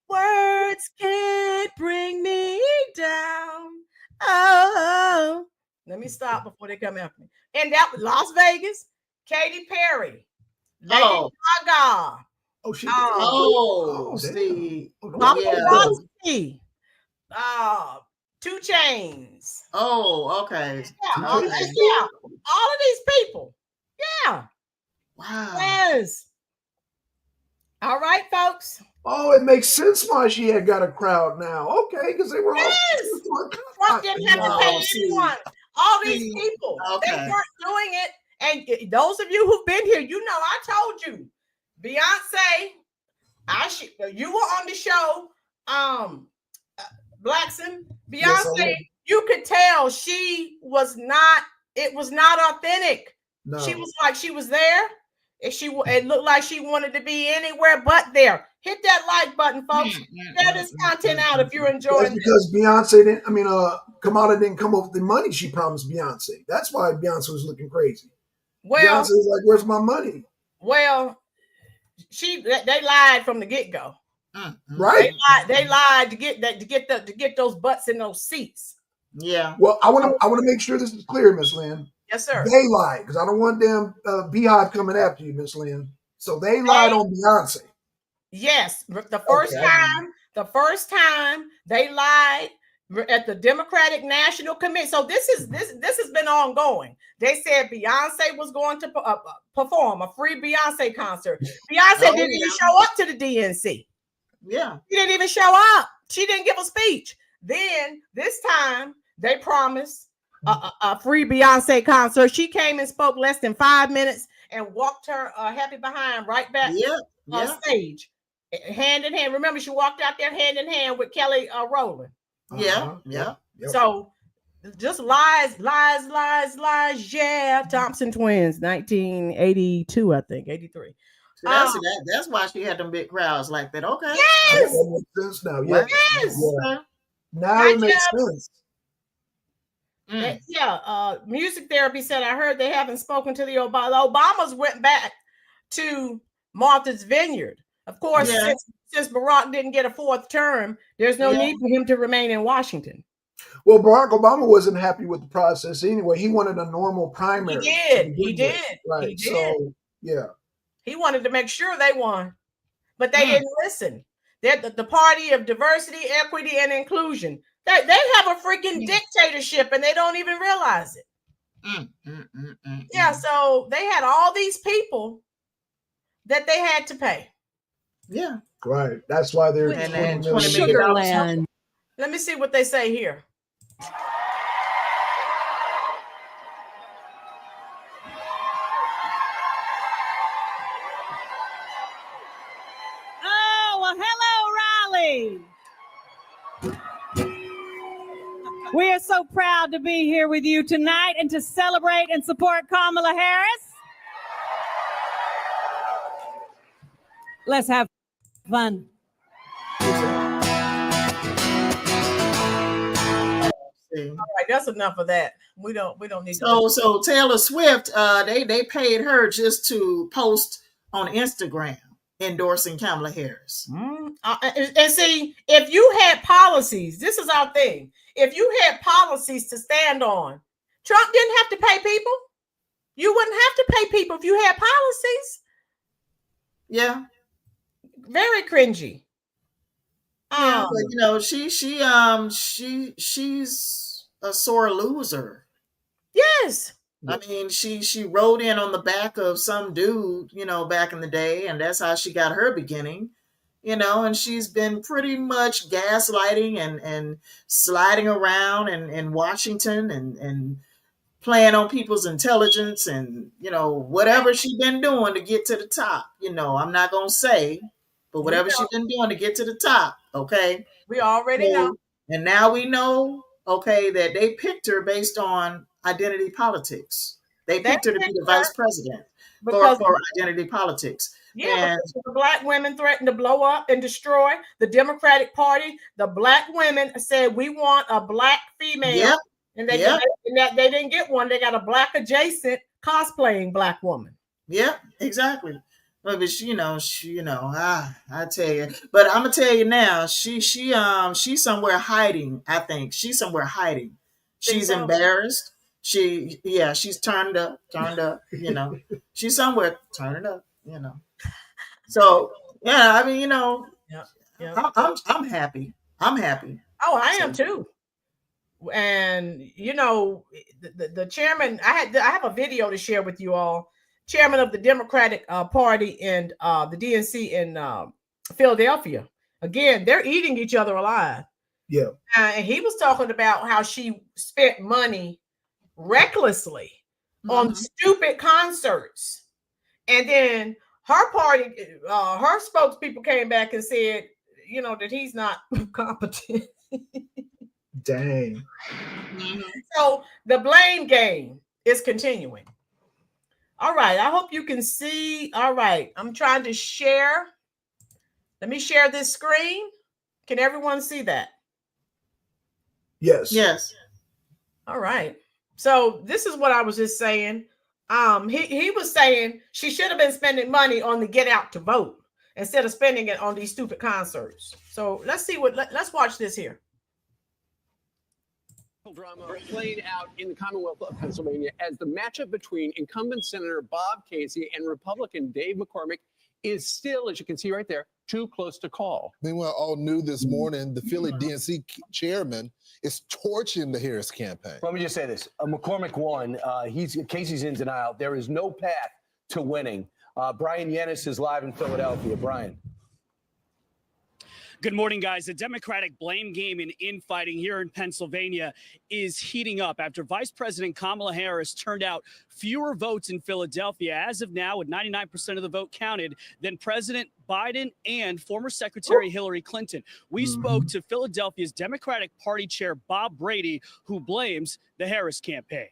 Speaker 1: Words can't bring me down. Oh, let me stop before they come after me. And that was Las Vegas, Katy Perry, Lady Gaga.
Speaker 3: Oh, she.
Speaker 2: See.
Speaker 1: Yeah. 2 Chainz.
Speaker 2: Oh, okay.
Speaker 1: Yeah, all of these people. Yeah.
Speaker 2: Wow.
Speaker 1: Yes. All right, folks.
Speaker 3: Oh, it makes sense why she had got a crowd now. Okay, because they were all.
Speaker 1: Trump didn't have to pay anyone. All these people, they weren't doing it. And those of you who've been here, I told you, Beyonce. You were on the show. Blackson, Beyonce, you could tell she was not. It was not authentic. No. She was like she was there. It looked like she wanted to be anywhere but there. Hit that like button, folks. Share this content out if you're enjoying.
Speaker 3: That's because Beyonce didn't. Kamala didn't come up with the money she promised Beyonce. That's why Beyonce was looking crazy.
Speaker 1: Well,
Speaker 3: Beyonce was like, "Where's my money?"
Speaker 1: Well, they lied from the get-go.
Speaker 3: Right.
Speaker 1: They lied to get those butts in those seats.
Speaker 2: Yeah.
Speaker 3: Well, I want to make sure this is clear, Miss Lynn.
Speaker 1: Yes, sir.
Speaker 3: They lied because I don't want them beehive coming after you, Miss Lynn. So they lied on Beyonce.
Speaker 1: Yes, the first time they lied at the Democratic National Committee. So this has been ongoing. They said Beyonce was going to perform a free Beyonce concert. Beyonce didn't even show up to the DNC.
Speaker 2: Yeah,
Speaker 1: she didn't even show up. She didn't give a speech. Then this time they promised a free Beyonce concert. She came and spoke less than 5 minutes and walked her happy behind right back on stage, hand in hand. Remember, she walked out there hand in hand with Kelly Rowland.
Speaker 2: Yeah.
Speaker 1: So just lies. Yeah, Thompson twins, 1982, I think, 83.
Speaker 2: So that's why she had them big crowds like that. Okay.
Speaker 1: Yes.
Speaker 3: That makes sense now. Yeah.
Speaker 1: Yes.
Speaker 3: Yeah. Now it makes sense.
Speaker 1: Music therapy said, I heard they haven't spoken to the Obamas went back to Martha's Vineyard. Of course, since Barack didn't get a fourth term, there's no need for him to remain in Washington.
Speaker 3: Well, Barack Obama wasn't happy with the process anyway. He wanted a normal primary.
Speaker 1: He did.
Speaker 3: Right.
Speaker 1: He did.
Speaker 3: So, yeah.
Speaker 1: He wanted to make sure they won, but they didn't listen. They're the party of diversity, equity, and inclusion. They have a freaking dictatorship, and they don't even realize it. Yeah, so they had all these people that they had to pay.
Speaker 2: Yeah.
Speaker 3: Right. That's why they're
Speaker 2: $20
Speaker 1: Sugarland. Let me see what they say here.
Speaker 4: Oh, well, hello, Raleigh. We are so proud to be here with you tonight and to celebrate and support Kamala Harris. Let's have fun.
Speaker 1: All right, that's enough of that. We don't need to.
Speaker 2: So Taylor Swift, they paid her just to post on Instagram endorsing Kamala Harris.
Speaker 1: And see, if you had policies, this is our thing. If you had policies to stand on, Trump didn't have to pay people. You wouldn't have to pay people if you had policies.
Speaker 2: Yeah.
Speaker 1: Very cringy.
Speaker 2: Yeah, but she's a sore loser.
Speaker 1: Yes.
Speaker 2: I mean, she rode in on the back of some dude, back in the day, and that's how she got her beginning, and she's been pretty much gaslighting and sliding around in Washington and playing on people's intelligence and, whatever she's been doing to get to the top. I'm not going to say, but whatever she's been doing to get to the top, okay?
Speaker 1: We already know.
Speaker 2: And now we know, okay, that they picked her based on identity politics. They picked her to be the vice president for identity politics.
Speaker 1: Yeah, because the black women threatened to blow up and destroy the Democratic Party. The black women said, we want a black female.
Speaker 2: Yep.
Speaker 1: And they didn't get one. They got a black adjacent cosplaying black woman.
Speaker 2: Yeah, exactly. But I tell you. But I'm gonna tell you now, she's somewhere hiding. I think she's somewhere hiding. She's embarrassed. She's turned up. She's somewhere turned up. So yeah, I mean, I'm happy. I'm happy.
Speaker 1: Oh, I am too. And the chairman, I have a video to share with you all. Chairman of the Democratic Party in the DNC in Philadelphia. Again, they're eating each other alive.
Speaker 3: Yeah.
Speaker 1: And he was talking about how she spent money recklessly on stupid concerts. And then her party, her spokespeople came back and said, that he's not competent.
Speaker 3: Dang.
Speaker 1: So the blame game is continuing. All right. I hope you can see. All right. I'm trying to share. Let me share this screen. Can everyone see that?
Speaker 3: Yes.
Speaker 2: Yes.
Speaker 1: All right. So this is what I was just saying. He was saying she should have been spending money on the get out to vote. instead of spending it on these stupid concerts. So let's watch this here.
Speaker 5: Drama played out in the Commonwealth of Pennsylvania as the matchup between incumbent Senator Bob Casey and Republican Dave McCormick is still, as you can see right there, too close to call.
Speaker 6: Meanwhile, all new this morning, the Philly DNC chairman is torching the Harris campaign.
Speaker 7: Let me just say this. McCormick won. Casey's in denial. There is no path to winning. Brian Yennis is live in Philadelphia. Brian.
Speaker 8: Good morning, guys. The Democratic blame game and infighting here in Pennsylvania is heating up after Vice President Kamala Harris turned out fewer votes in Philadelphia as of now, with 99% of the vote counted, than President Biden and former Secretary Hillary Clinton. We spoke to Philadelphia's Democratic Party chair, Bob Brady, who blames the Harris campaign.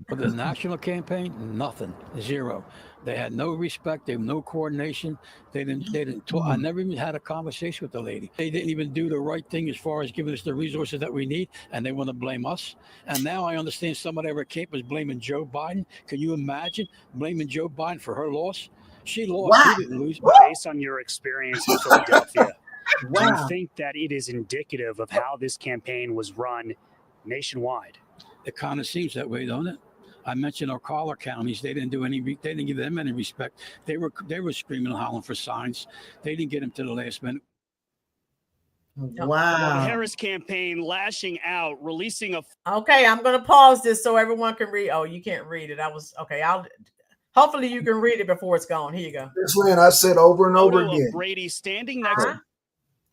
Speaker 9: For the national campaign, nothing, zero. They had no respect. They had no coordination. They didn't talk. I never even had a conversation with the lady. They didn't even do the right thing as far as giving us the resources that we need, and they want to blame us. And now I understand some of their camp was blaming Joe Biden. Can you imagine blaming Joe Biden for her loss? She lost.
Speaker 2: Wow.
Speaker 9: She didn't lose.
Speaker 8: Based on your experience in Philadelphia, do you think that it is indicative of how this campaign was run nationwide?
Speaker 9: It kind of seems that way, don't it? I mentioned our collar counties. They didn't give them any respect. They were screaming and hollering for signs. They didn't get them to the last minute.
Speaker 2: Wow.
Speaker 8: The Harris campaign lashing out, releasing a.
Speaker 1: Okay, I'm going to pause this so everyone can read. Oh, you can't read it. Hopefully you can read it before it's gone. Here you go.
Speaker 3: This Lynn, I said over and over again.
Speaker 8: Brady standing next.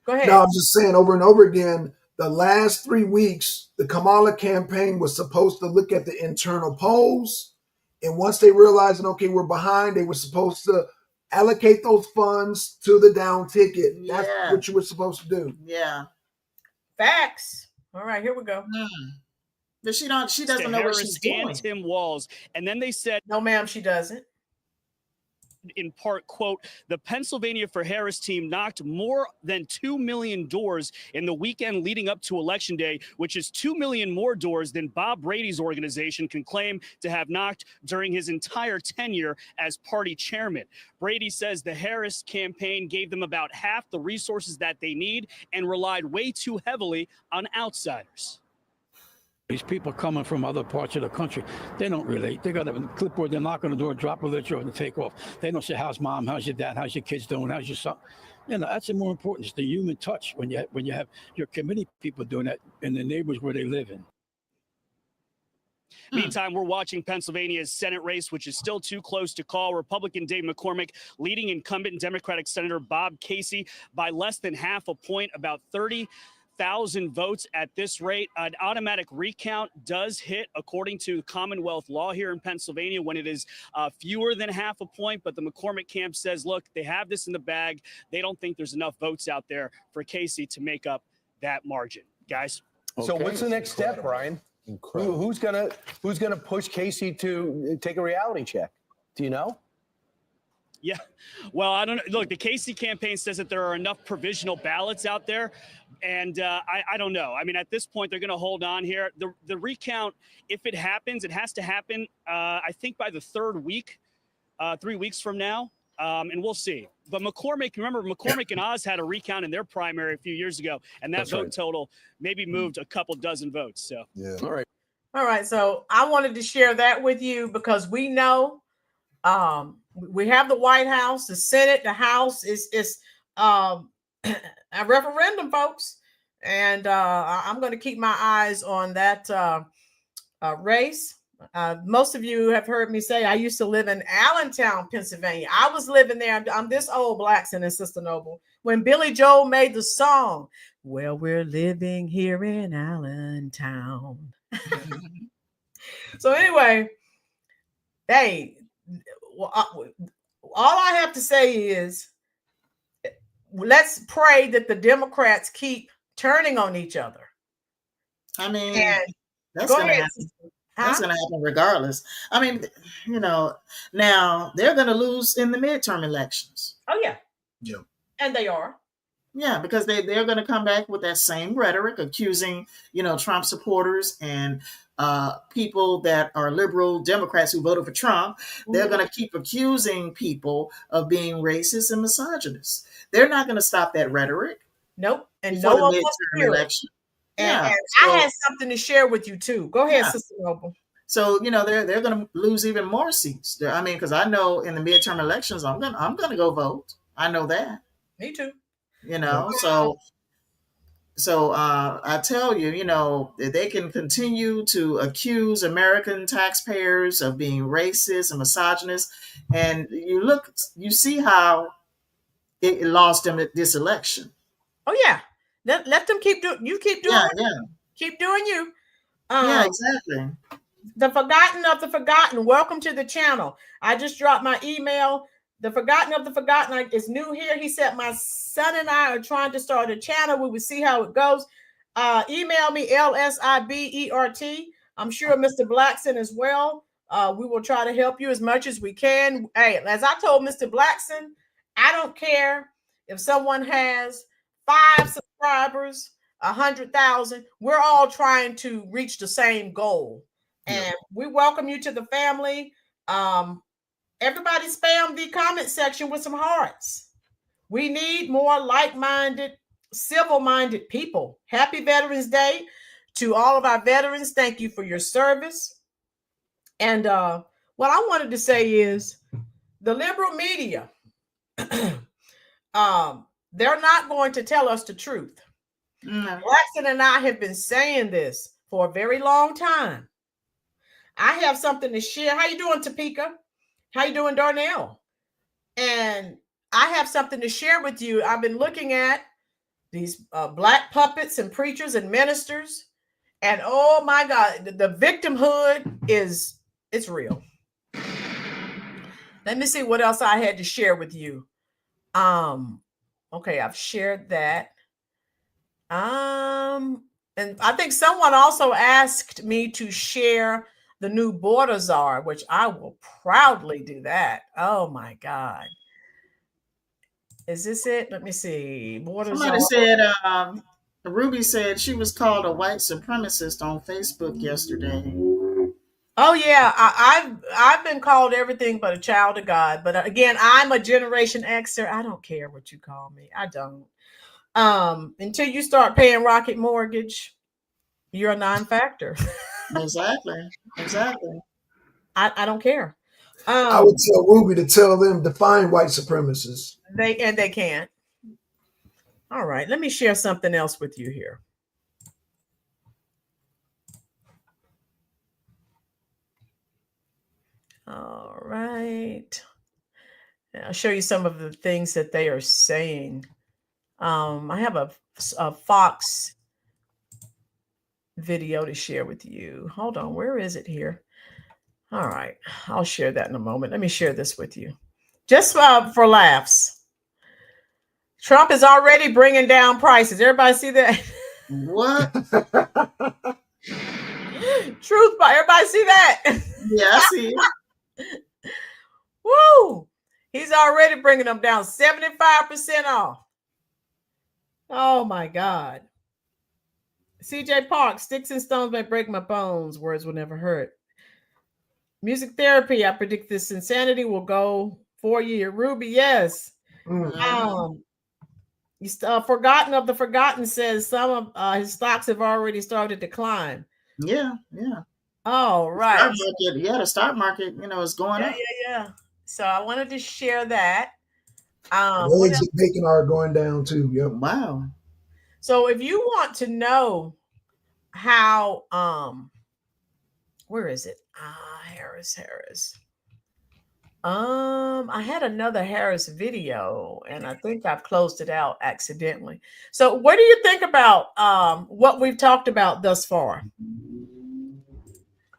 Speaker 1: Go ahead.
Speaker 3: No, I'm just saying over and over again. The last 3 weeks, the Kamala campaign was supposed to look at the internal polls. And once they realized, okay, we're behind, they were supposed to allocate those funds to the down ticket. That's what you were supposed to do.
Speaker 2: Yeah.
Speaker 1: Facts. All right, here we go.
Speaker 2: But she doesn't know what she's doing.
Speaker 8: And Tim Walz. And then they said,
Speaker 1: no, ma'am, she doesn't.
Speaker 8: In part, quote, the Pennsylvania for Harris team knocked more than 2 million doors in the weekend leading up to Election Day, which is 2 million more doors than Bob Brady's organization can claim to have knocked during his entire tenure as party chairman. Brady says the Harris campaign gave them about half the resources that they need and relied way too heavily on outsiders.
Speaker 9: These people coming from other parts of the country, they don't relate. They got a clipboard, they're knocking on the door, drop a literature, and take off. They don't say, how's mom, how's your dad, how's your kids doing, how's your son? You know, that's more important. It's the human touch when you have your committee people doing that in the neighborhoods where they live in.
Speaker 8: Meantime, we're watching Pennsylvania's Senate race, which is still too close to call. Republican Dave McCormick leading incumbent Democratic Senator Bob Casey by less than half a point, about 30,000 votes at this rate. An automatic recount does hit according to Commonwealth law here in Pennsylvania when it is fewer than half a point. But the McCormick camp says, look, they have this in the bag. They don't think there's enough votes out there for Casey to make up that margin. Guys.
Speaker 7: Okay. So what's the next step, Brian? Who's gonna push Casey to take a reality check? Do you know?
Speaker 8: Yeah, well, I don't know. Look, the Casey campaign says that there are enough provisional ballots out there, and I don't know. I mean, at this point, they're going to hold on here. The recount, if it happens, it has to happen, I think, by the third week, 3 weeks from now, and we'll see. But McCormick, remember, McCormick and Oz had a recount in their primary a few years ago, and that vote total maybe moved a couple dozen votes. So,
Speaker 6: Yeah.
Speaker 1: All right. So I wanted to share that with you because we know we have the White House, the Senate, the House is a referendum, folks. And I'm going to keep my eyes on that race. Most of you have heard me say I used to live in Allentown, Pennsylvania. I was living there. I'm this old, Blackson and Sister Noble, when Billy Joel made the song, well, we're living here in Allentown. So anyway, hey, all I have to say is let's pray that the Democrats keep turning on each other.
Speaker 2: I mean,
Speaker 1: And
Speaker 2: that's
Speaker 1: go
Speaker 2: going to
Speaker 1: ahead.
Speaker 2: happen. That's going to happen regardless. I mean, you know, now they're going to lose in the midterm elections.
Speaker 1: Oh, yeah.
Speaker 3: Yeah.
Speaker 1: And they are.
Speaker 2: Yeah, because they're going to come back with that same rhetoric, accusing Trump supporters and people that are liberal Democrats who voted for Trump. They're going to keep accusing people of being racist and misogynist. They're not going to stop that rhetoric.
Speaker 1: Nope, and
Speaker 2: before
Speaker 1: no
Speaker 2: the
Speaker 1: one
Speaker 2: midterm election.
Speaker 1: And,
Speaker 2: Yeah,
Speaker 1: and
Speaker 2: so,
Speaker 1: I had something to share with you too. Go ahead,
Speaker 2: Yeah.
Speaker 1: Sister Noble.
Speaker 2: So they're going to lose even more seats. I mean, because I know in the midterm elections, I'm gonna go vote. I know that.
Speaker 1: Me too.
Speaker 2: So I tell you, they can continue to accuse American taxpayers of being racist and misogynist, and you see how it lost them at this election.
Speaker 1: Oh yeah, let them keep doing. You keep doing. Keep doing you.
Speaker 2: Yeah, exactly.
Speaker 1: The Forgotten of the Forgotten. Welcome to the channel. I just dropped my email. The Forgotten of the Forgotten is new here. He said, my son and I are trying to start a channel. We will see how it goes. Email me, LSIBERT. I'm sure Mr. Blackson as well. We will try to help you as much as we can. Hey, as I told Mr. Blackson, I don't care if someone has 5 subscribers, 100,000. We're all trying to reach the same goal. And we welcome you to the family. Everybody spam the comment section with some hearts. We need more like-minded, civil-minded people. Happy Veterans Day to all of our veterans. Thank you for your service. And what I wanted to say is the liberal media, they're not going to tell us the truth. Blackson and I have been saying this for a very long time. I have something to share. How you doing, Topeka? How you doing, Darnell? And I have something to share with you. I've been looking at these black puppets and preachers and ministers, and oh my God, the victimhood it's real. Let me see what else I had to share with you. Okay, I've shared that. And I think someone also asked me to share the new border czar, which I will proudly do that. Oh my God. Is this it? Let me see. Border
Speaker 2: Somebody
Speaker 1: czar.
Speaker 2: said, Ruby said she was called a white supremacist on Facebook yesterday.
Speaker 1: Oh yeah, I've been called everything but a child of God. But again, I'm a Generation Xer. I don't care what you call me. I don't. Until you start paying Rocket Mortgage, you're a non-factor.
Speaker 2: Exactly.
Speaker 1: I don't care.
Speaker 3: I would tell Ruby to tell them define white supremacists.
Speaker 1: They can't. All right, let me share something else with you here. All right. I'll show you some of the things that they are saying. I have a Fox video to share with you. Hold on, where is it here? All right, I'll share that in a moment. Let me share this with you. Just for laughs. Trump is already bringing down prices. Everybody see that?
Speaker 2: What?
Speaker 1: Truth, everybody see that?
Speaker 2: Yeah, I see it.
Speaker 1: Woo! He's already bringing them down 75% off. Oh my God. CJ Park, sticks and stones may break my bones. Words will never hurt. Music therapy. I predict this insanity will go 4 years. Ruby, yes.
Speaker 2: Mm-hmm.
Speaker 1: Forgotten of the Forgotten says some of his stocks have already started to climb.
Speaker 2: Yeah.
Speaker 1: Oh, right.
Speaker 2: The stock market, is going up.
Speaker 1: Yeah. So I wanted to share that.
Speaker 3: Eggs and bacon are going down too. Yep.
Speaker 2: Wow.
Speaker 1: So if you want to know how, where is it? Harris. I had another Harris video and I think I've closed it out accidentally. So what do you think about what we've talked about thus far?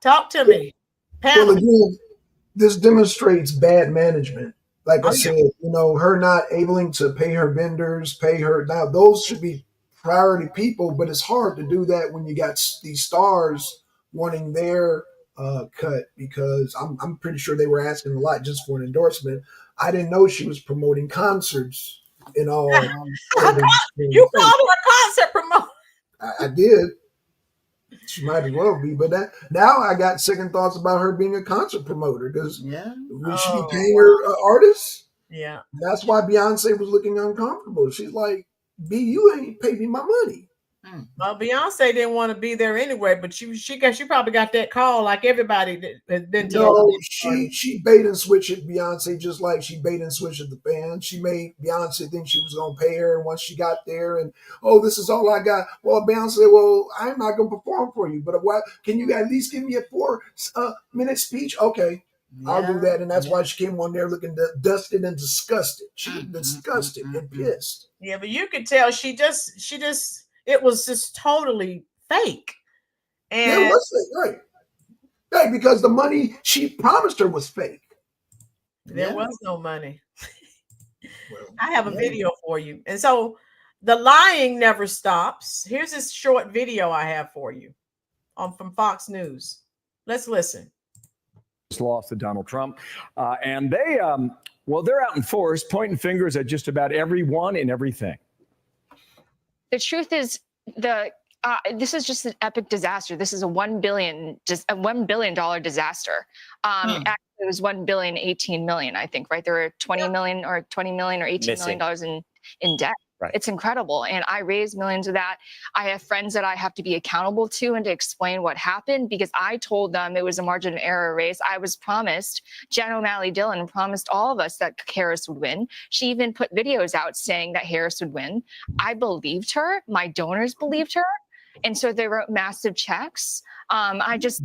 Speaker 1: Talk to me. Panel.
Speaker 3: Well, again, this demonstrates bad management. Like I said, her not able to pay her vendors, pay her. Now, those should be priority people, but it's hard to do that when you got these stars wanting their cut, because I'm pretty sure they were asking a lot just for an endorsement. I didn't know she was promoting concerts in all.
Speaker 1: You called her a concert promoter.
Speaker 3: I did. She might as well be, but now I got second thoughts about her being a concert promoter because we should be paying her artists.
Speaker 1: Yeah,
Speaker 3: that's why Beyonce was looking uncomfortable. She's like, "B, you ain't paid me my money."
Speaker 1: Well, Beyonce didn't want to be there anyway, but she probably got that call like everybody that has been to.
Speaker 3: No, she bait and switch at Beyonce just like she bait and switch at the fans. She made Beyonce think she was gonna pay her, and once she got there, and this is all I got. Well, Beyonce, well, I'm not gonna perform for you, but what? Can you at least give me a 4-minute speech? Okay. I'll do that, and that's why she came on there looking dusted and disgusted. She was disgusted and pissed.
Speaker 1: Yeah, but you could tell she just it was just totally fake. And
Speaker 3: it was fake, right? Right, because the money she promised her was fake.
Speaker 1: There was no money. I have a video for you, and so the lying never stops. Here's this short video I have for you, from Fox News. Let's listen.
Speaker 10: Lost to Donald Trump, and they're out in force, pointing fingers at just about everyone and everything.
Speaker 11: The truth is, this is just an epic disaster. This is a $1 billion disaster. Actually, it was $1.018 billion, I think. Right, there were 20 million or $18 million in debt. Right. It's incredible. And I raised millions of that. I have friends that I have to be accountable to and to explain what happened because I told them it was a margin of error race. I was promised, Jen O'Malley Dillon promised all of us that Harris would win. She even put videos out saying that Harris would win. I believed her. My donors believed her. And so they wrote massive checks. I just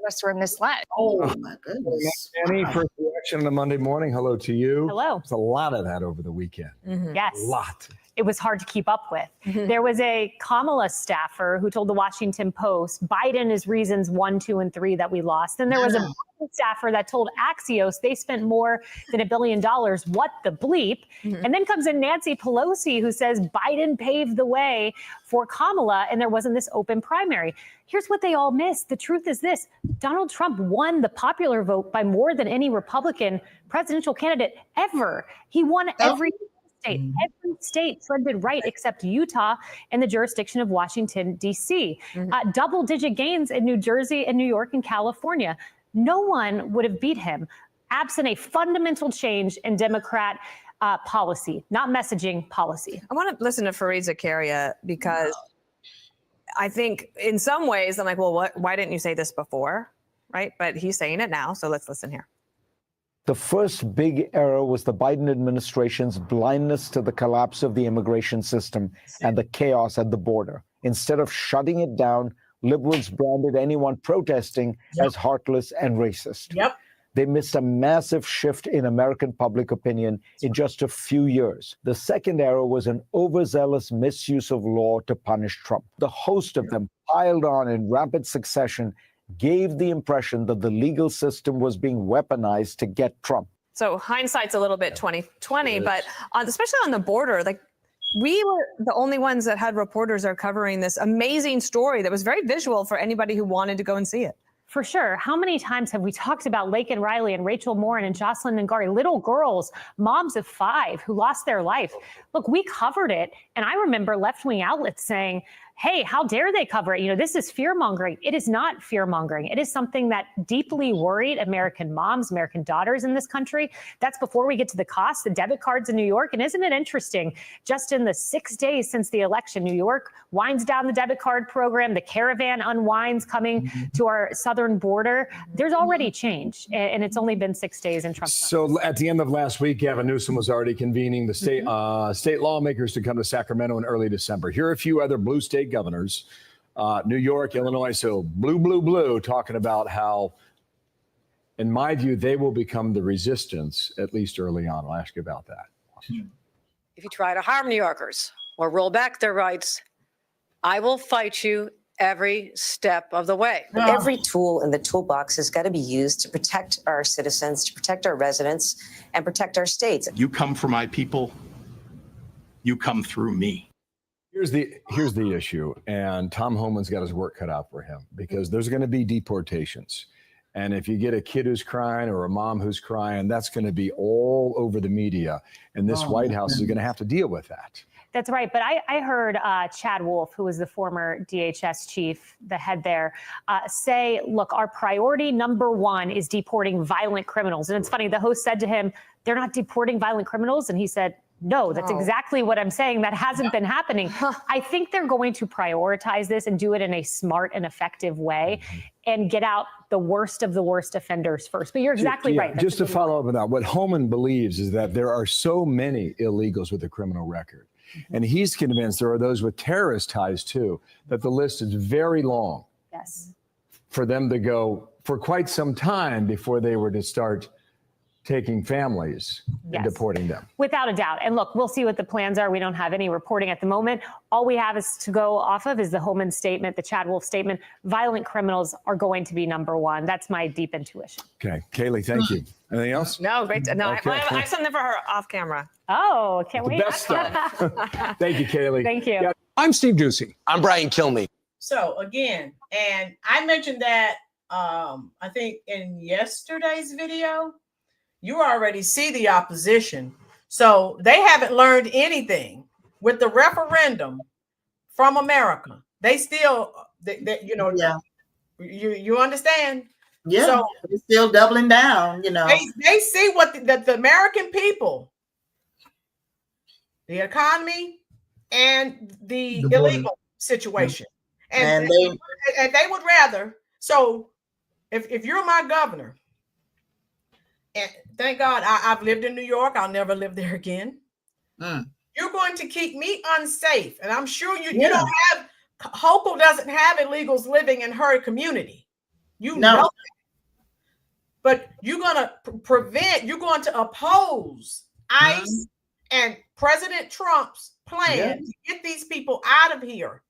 Speaker 11: us were misled.
Speaker 2: Oh my goodness.
Speaker 10: Any first reaction on a Monday morning? Hello to you.
Speaker 12: Hello.
Speaker 10: There's a lot of that over the weekend.
Speaker 12: Yes.
Speaker 10: A lot.
Speaker 12: It was hard to keep up with. There was a Kamala staffer who told the Washington Post, Biden is reasons 1, 2, and 3 that we lost. And there was a Biden staffer that told Axios they spent more than $1 billion. What the bleep? And then comes in Nancy Pelosi, who says Biden paved the way for Kamala and there wasn't this open primary. Here's what they all missed. The truth is this: Donald Trump won the popular vote by more than any Republican presidential candidate ever. He won every state trended right except Utah and the jurisdiction of Washington, D.C. Double-digit gains in New Jersey and New York and California. No one would have beat him absent a fundamental change in Democrat policy, not messaging policy.
Speaker 13: I want to listen to Fareed Zakaria because I think in some ways I'm like, well, why didn't you say this before? Right. But he's saying it now. So let's listen here.
Speaker 14: The first big error was the Biden administration's blindness to the collapse of the immigration system and the chaos at the border. Instead of shutting it down, liberals branded anyone protesting as heartless and racist. They missed a massive shift in American public opinion in just a few years. The second error was an overzealous misuse of law to punish Trump. The host of them piled on in rapid succession gave the impression that the legal system was being weaponized to get Trump.
Speaker 13: So hindsight's a little bit 2020, but especially on the border, like we were the only ones that had reporters are covering this amazing story that was very visual for anybody who wanted to go and see it.
Speaker 12: For sure. How many times have we talked about Laken Riley and Rachel Morin and Jocelyn Ngari, little girls, moms of 5 who lost their life? Look, we covered it. And I remember left-wing outlets saying, hey, how dare they cover it? You know, this is fear-mongering. It is not fear-mongering. It is something that deeply worried American moms, American daughters in this country. That's before we get to the cost, the debit cards in New York. And isn't it interesting, just in the 6 days since the election, New York winds down the debit card program, the caravan unwinds coming to our southern border. There's already change, and it's only been 6 days in Trump's.
Speaker 10: So at the end of last week, Gavin Newsom was already convening the state lawmakers to come to Sacramento in early December. Here are a few other blue state governors, New York, Illinois, so blue, talking about how, in my view, they will become the resistance, at least early on. I'll ask you about that.
Speaker 15: If you try to harm New Yorkers or roll back their rights, I will fight you every step of the way.
Speaker 16: Every tool in the toolbox has got to be used to protect our citizens, to protect our residents, and protect our states.
Speaker 17: You come for my people, you come through me.
Speaker 10: Here's the issue, and Tom Homan's got his work cut out for him because there's going to be deportations. And if you get a kid who's crying or a mom who's crying, that's going to be all over the media. And this White House is going to have to deal with that.
Speaker 12: That's right. But I heard Chad Wolf, who was the former DHS chief, the head there, say, look, our priority number one is deporting violent criminals. And it's funny, the host said to him, they're not deporting violent criminals. And he said, no, that's exactly what I'm saying. That hasn't been happening. I think they're going to prioritize this and do it in a smart and effective way and get out the worst of the worst offenders first. But you're exactly right.
Speaker 10: Just to follow up on that, what Homan believes is that there are so many illegals with a criminal record. And he's convinced there are those with terrorist ties too, that the list is very long.
Speaker 12: Yes.
Speaker 10: For them to go for quite some time before they were to start taking families and deporting them.
Speaker 12: Without a doubt. And look, we'll see what the plans are. We don't have any reporting at the moment. All we have is to go off of is the Homan statement, the Chad Wolf statement. Violent criminals are going to be number one. That's my deep intuition.
Speaker 10: Okay. Kaylee, thank you. Anything else?
Speaker 13: No, great. No,
Speaker 10: Okay.
Speaker 13: I have something for her off camera.
Speaker 12: Oh, can't wait.
Speaker 10: Best stuff. Thank you, Kaylee.
Speaker 12: Thank you.
Speaker 5: I'm Steve Doocy.
Speaker 7: I'm Brian Kilmeade.
Speaker 1: So again, and I mentioned that I think in yesterday's video, you already see the opposition. So they haven't learned anything with the referendum from America. They still, you understand?
Speaker 2: Yeah,
Speaker 1: So
Speaker 2: they're still doubling down,
Speaker 1: they see what the American people, the economy, and the illegal situation. And they would rather. So if you're my governor, and thank God I've lived in New York, I'll never live there again. You're going to keep me unsafe. And I'm sure you don't have, Hochul doesn't have illegals living in her community. You know that. But you're going to you're going to oppose ICE and President Trump's plan to get these people out of here.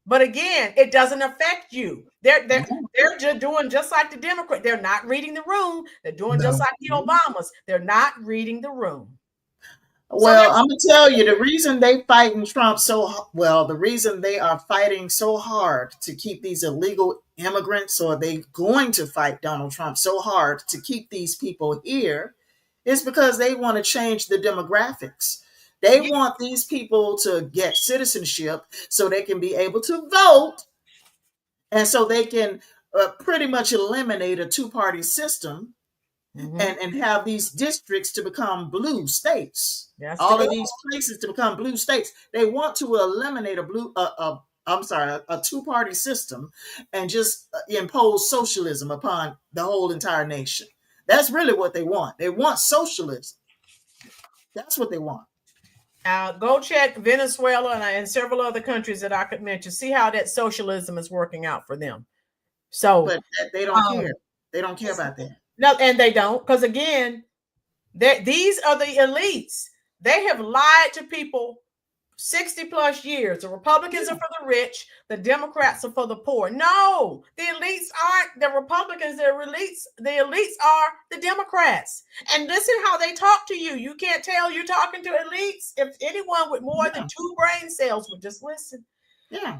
Speaker 1: But again, it doesn't affect you. They're just doing just like the Democrats. They're not reading the room. They're doing just like the Obamas. They're not reading the room.
Speaker 2: Well, I'm gonna tell you the reason they fighting Trump the reason they are fighting so hard to keep these illegal immigrants, or they going to fight Donald Trump so hard to keep these people here, is because they want to change the demographics. They want these people to get citizenship so they can be able to vote, and so they can pretty much eliminate a two-party system and have these districts to become blue states. All of these places to become blue states. They want to eliminate a two-party system and just impose socialism upon the whole entire nation. That's really what they want. They want socialism. That's what they want.
Speaker 1: Go check Venezuela and several other countries that I could mention. See how that socialism is working out for them. So,
Speaker 2: but they don't care. They don't care about that.
Speaker 1: No, and they don't, because again, these are the elites. They have lied to people 60 plus years. The Republicans are for the rich, the Democrats are for the poor. No, the elites aren't the Republicans, the elites are the Democrats. And listen how they talk to you. You can't tell you're talking to elites. If anyone with more than 2 brain cells would just listen.
Speaker 2: Yeah.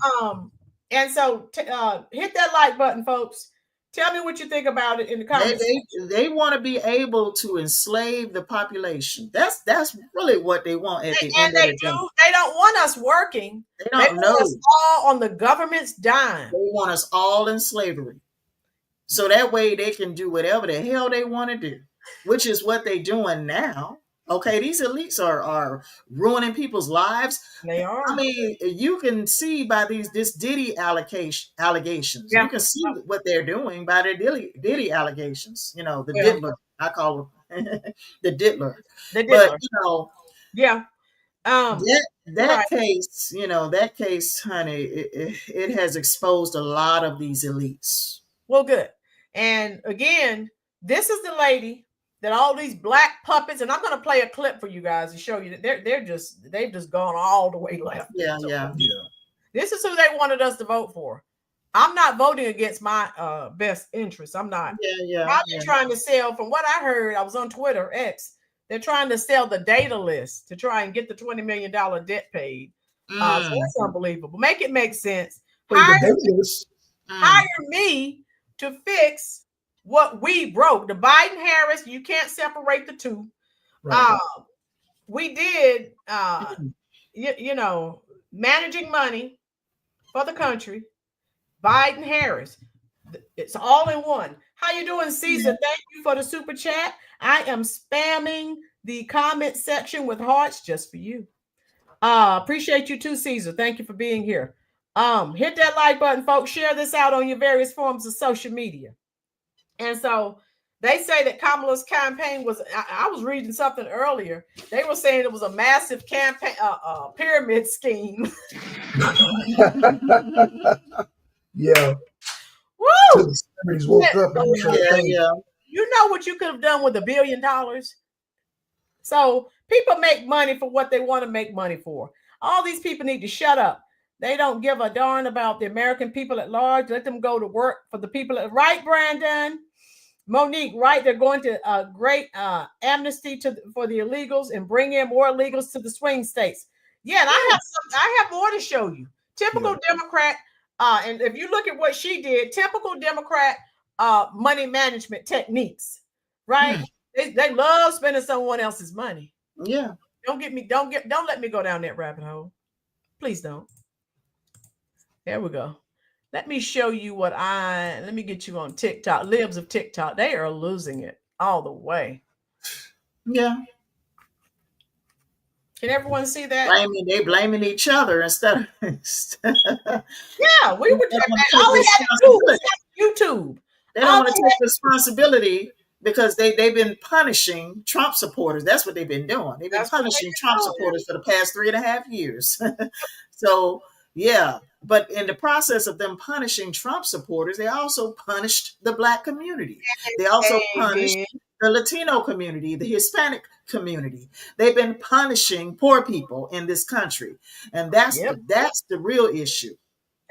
Speaker 1: And so hit that like button, folks. Tell me what you think about it in the comments.
Speaker 2: They want to be able to enslave the population. That's really what they want at the end of the day.
Speaker 1: They don't want us working.
Speaker 2: They want
Speaker 1: us all on the government's dime.
Speaker 2: They want us all in slavery. So that way they can do whatever the hell they want to do, which is what they're doing now. Okay, these elites are ruining people's lives.
Speaker 1: They are.
Speaker 2: I mean, you can see by this Diddy allegations.
Speaker 1: Yeah.
Speaker 2: You can see what they're doing by their Diddy allegations. The diddler. I call him the diddler.
Speaker 1: The diddler.
Speaker 2: But that case, that case, honey, it has exposed a lot of these elites.
Speaker 1: Well, good. And again, this is the lady that all these black puppets, and I'm going to play a clip for you guys to show you that they've just gone all the way left.
Speaker 2: Yeah.
Speaker 1: This is who they wanted us to vote for. I'm not voting against my best interest. I'm not. They're trying to sell, from what I heard, I was on Twitter, X, they're trying to sell the data list to try and get the $20 million debt paid. So that's unbelievable. Make it make sense. Hire me to fix what we broke. The Biden-Harris, you can't separate the two.
Speaker 2: Right.
Speaker 1: We did, you know, managing money for the country. Biden-Harris, it's all in one. How you doing, Caesar? Thank you for the super chat. I am spamming the comment section with hearts just for you. Appreciate you too, Caesar. Thank you for being here. Hit that like button, folks. Share this out on your various forms of social media. And so they say that Kamala's campaign was, I was reading something earlier. They were saying it was a massive campaign, pyramid scheme.
Speaker 3: Yeah.
Speaker 1: Woo!
Speaker 3: The celebrities woke up and
Speaker 1: You know what you could have done with $1 billion? So people make money for what they want to make money for. All these people need to shut up. They don't give a darn about the American people at large. Let them go to work for the people at right, Brandon. Monique, right? They're going to great amnesty for the illegals and bring in more illegals to the swing states. Yeah, and I have more to show you. Typical Democrat. And if you look at what she did, typical Democrat money management techniques, right? They love spending someone else's money.
Speaker 2: Yeah.
Speaker 1: Don't let me go down that rabbit hole. Please don't. There we go. Let me show you let me get you on TikTok. Libs of TikTok, they are losing it all the way.
Speaker 2: Yeah.
Speaker 1: Can everyone see that?
Speaker 2: They blaming each other instead of
Speaker 1: yeah, we were all we had to do was YouTube.
Speaker 2: They don't want to take responsibility because they've been punishing Trump supporters. That's what they've been doing. They've been punishing Trump supporters for the past 3.5 years. So yeah, but in the process of them punishing Trump supporters, they also punished the Black community. They also punished the Latino community, the Hispanic community. They've been punishing poor people in this country, and that's the real issue.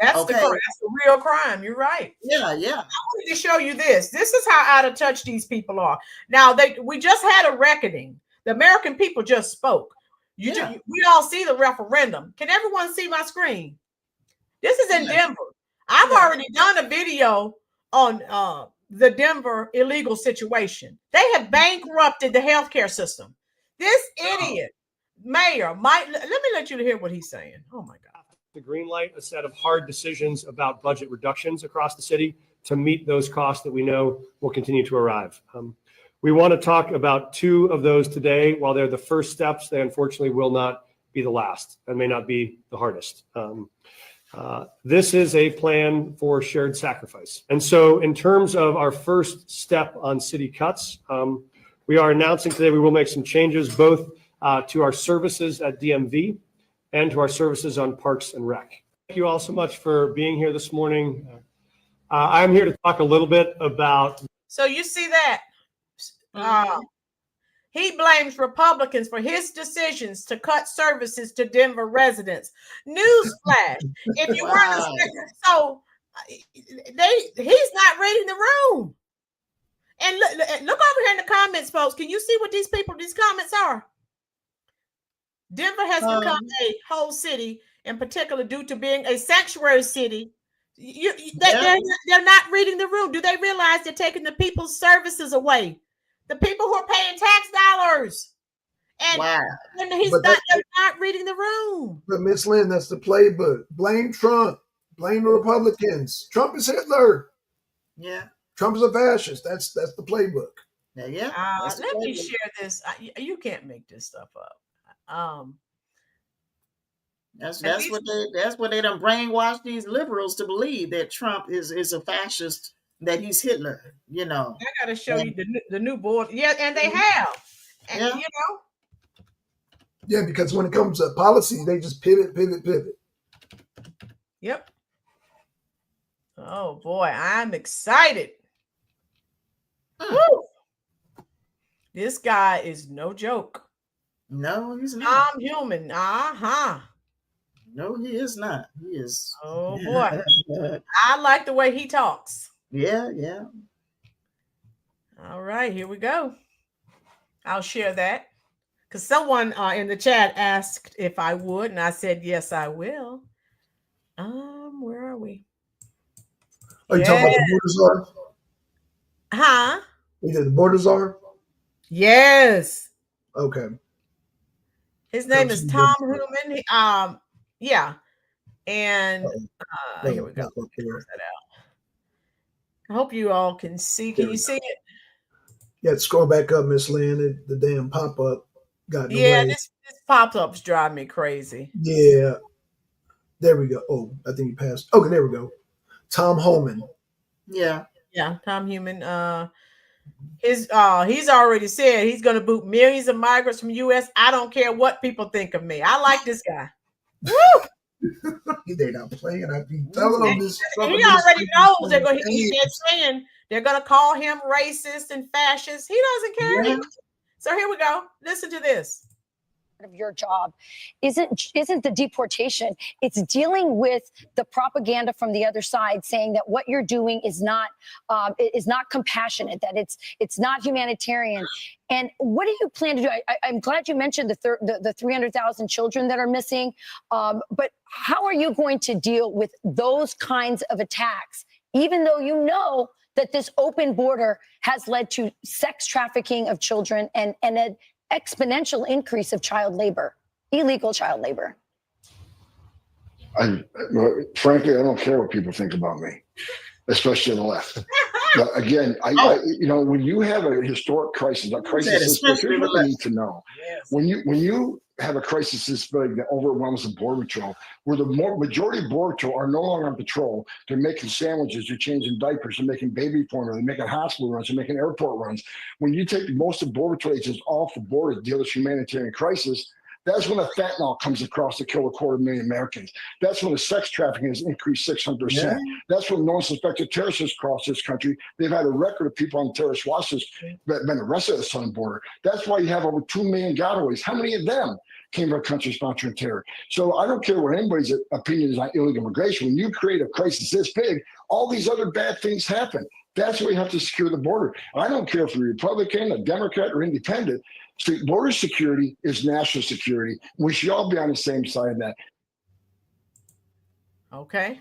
Speaker 1: That's the real crime. You're right.
Speaker 2: Yeah.
Speaker 1: I wanted to show you this. This is how out of touch these people are. Now we just had a reckoning. The American people just spoke. We all see the referendum. Can everyone see my screen? This is in Denver. I've already done a video on the Denver illegal situation. They have bankrupted the healthcare system. This idiot mayor let me let you hear what he's saying. Oh my God.
Speaker 18: To greenlight a set of hard decisions about budget reductions across the city to meet those costs that we know will continue to arrive. We want to talk about 2 of those today. While they're the first steps, they unfortunately will not be the last and may not be the hardest. This is a plan for shared sacrifice. And so in terms of our first step on city cuts, we are announcing today we will make some changes both to our services at DMV and to our services on Parks and Rec. Thank you all so much for being here this morning. I'm here to talk a little bit about.
Speaker 1: So you see that? He blames Republicans for his decisions to cut services to Denver residents. Newsflash. If you weren't so he's not reading the room. And look over here in the comments, folks. Can you see what these comments are? Denver has become a whole city, in particular due to being a sanctuary city. They're not reading the room. Do they realize they're taking the people's services away? The people who are paying tax dollars. And, and they're not reading the room.
Speaker 3: But Miss Lynn, that's the playbook. Blame Trump. Blame the Republicans. Trump is Hitler.
Speaker 2: Yeah.
Speaker 3: Trump is a fascist. That's the playbook.
Speaker 2: Yeah.
Speaker 1: Let me share this. You can't make this stuff up.
Speaker 2: That's what they done brainwashed these liberals to believe that Trump is a fascist, that he's Hitler. You know.
Speaker 1: I got to show you the new board. Yeah, and they have. And, you know.
Speaker 3: Yeah, because when it comes to policy, they just pivot.
Speaker 1: Yep. Oh boy, I'm excited. Woo. This guy is no joke.
Speaker 2: No, he's not.
Speaker 1: I'm human.
Speaker 2: No, he is not. He is.
Speaker 1: Oh boy. I like the way he talks.
Speaker 2: Yeah.
Speaker 1: All right, here we go. I'll share that. Because someone in the chat asked if I would, and I said, yes, I will. Where are we?
Speaker 3: Are you talking about the borders are?
Speaker 1: Huh?
Speaker 3: He did the border czar?
Speaker 1: Yes.
Speaker 3: Okay.
Speaker 1: His name is Tom Human. Yeah. And here we go. Close that out. I hope you all can see. Can you see it?
Speaker 3: Yeah, scroll back up, Miss Lynn. The damn pop-up got in the
Speaker 1: Yeah,
Speaker 3: way.
Speaker 1: this pop-ups drive me crazy.
Speaker 3: Yeah. There we go. Oh, I think he passed. Okay, there we go. Tom Homan.
Speaker 2: Yeah.
Speaker 1: Yeah, Tom Human. He's already said he's gonna boot millions of migrants from US. I don't care what people think of me. I like this guy. Woo!
Speaker 3: They're not playing. I be telling them this.
Speaker 1: He already knows they're going. They're saying they're going to call him racist and fascist. He doesn't care.
Speaker 2: Yeah.
Speaker 1: So here we go. Listen to this.
Speaker 19: Of your job isn't the deportation. It's dealing with the propaganda from the other side saying that what you're doing is not compassionate, that it's not humanitarian. And what do you plan to do? I'm glad you mentioned the 300,000 children that are missing, but how are you going to deal with those kinds of attacks, even though you know that this open border has led to sex trafficking of children and an exponential increase of child labor, illegal child labor?
Speaker 20: Frankly, I don't care what people think about me, especially on the left. But again, when you have a historic crisis, here's what you need to know.
Speaker 1: Yes.
Speaker 20: When you have a crisis this big that overwhelms the Border Patrol, where the majority of Border Patrol are no longer on patrol, they're making sandwiches, they're changing diapers, they're making baby formula, they're making hospital runs, they're making airport runs. When you take most of Border Patrol agents off the border to deal with humanitarian crisis, that's when the fentanyl comes across to kill 250,000 Americans. That's when the sex trafficking has increased 600%.
Speaker 3: Yeah.
Speaker 20: That's when non-suspected terrorists has crossed this country. They've had a record of people on terrorist watch list that have been arrested at the southern border. That's why you have over 2 million gotaways. How many of them came from a country sponsoring terror? So I don't care what anybody's opinion is on illegal immigration. When you create a crisis this big, all these other bad things happen. That's why you have to secure the border. I don't care if you're a Republican, a Democrat, or independent. Border security is national security. We should all be on the same side of that.
Speaker 1: Okay.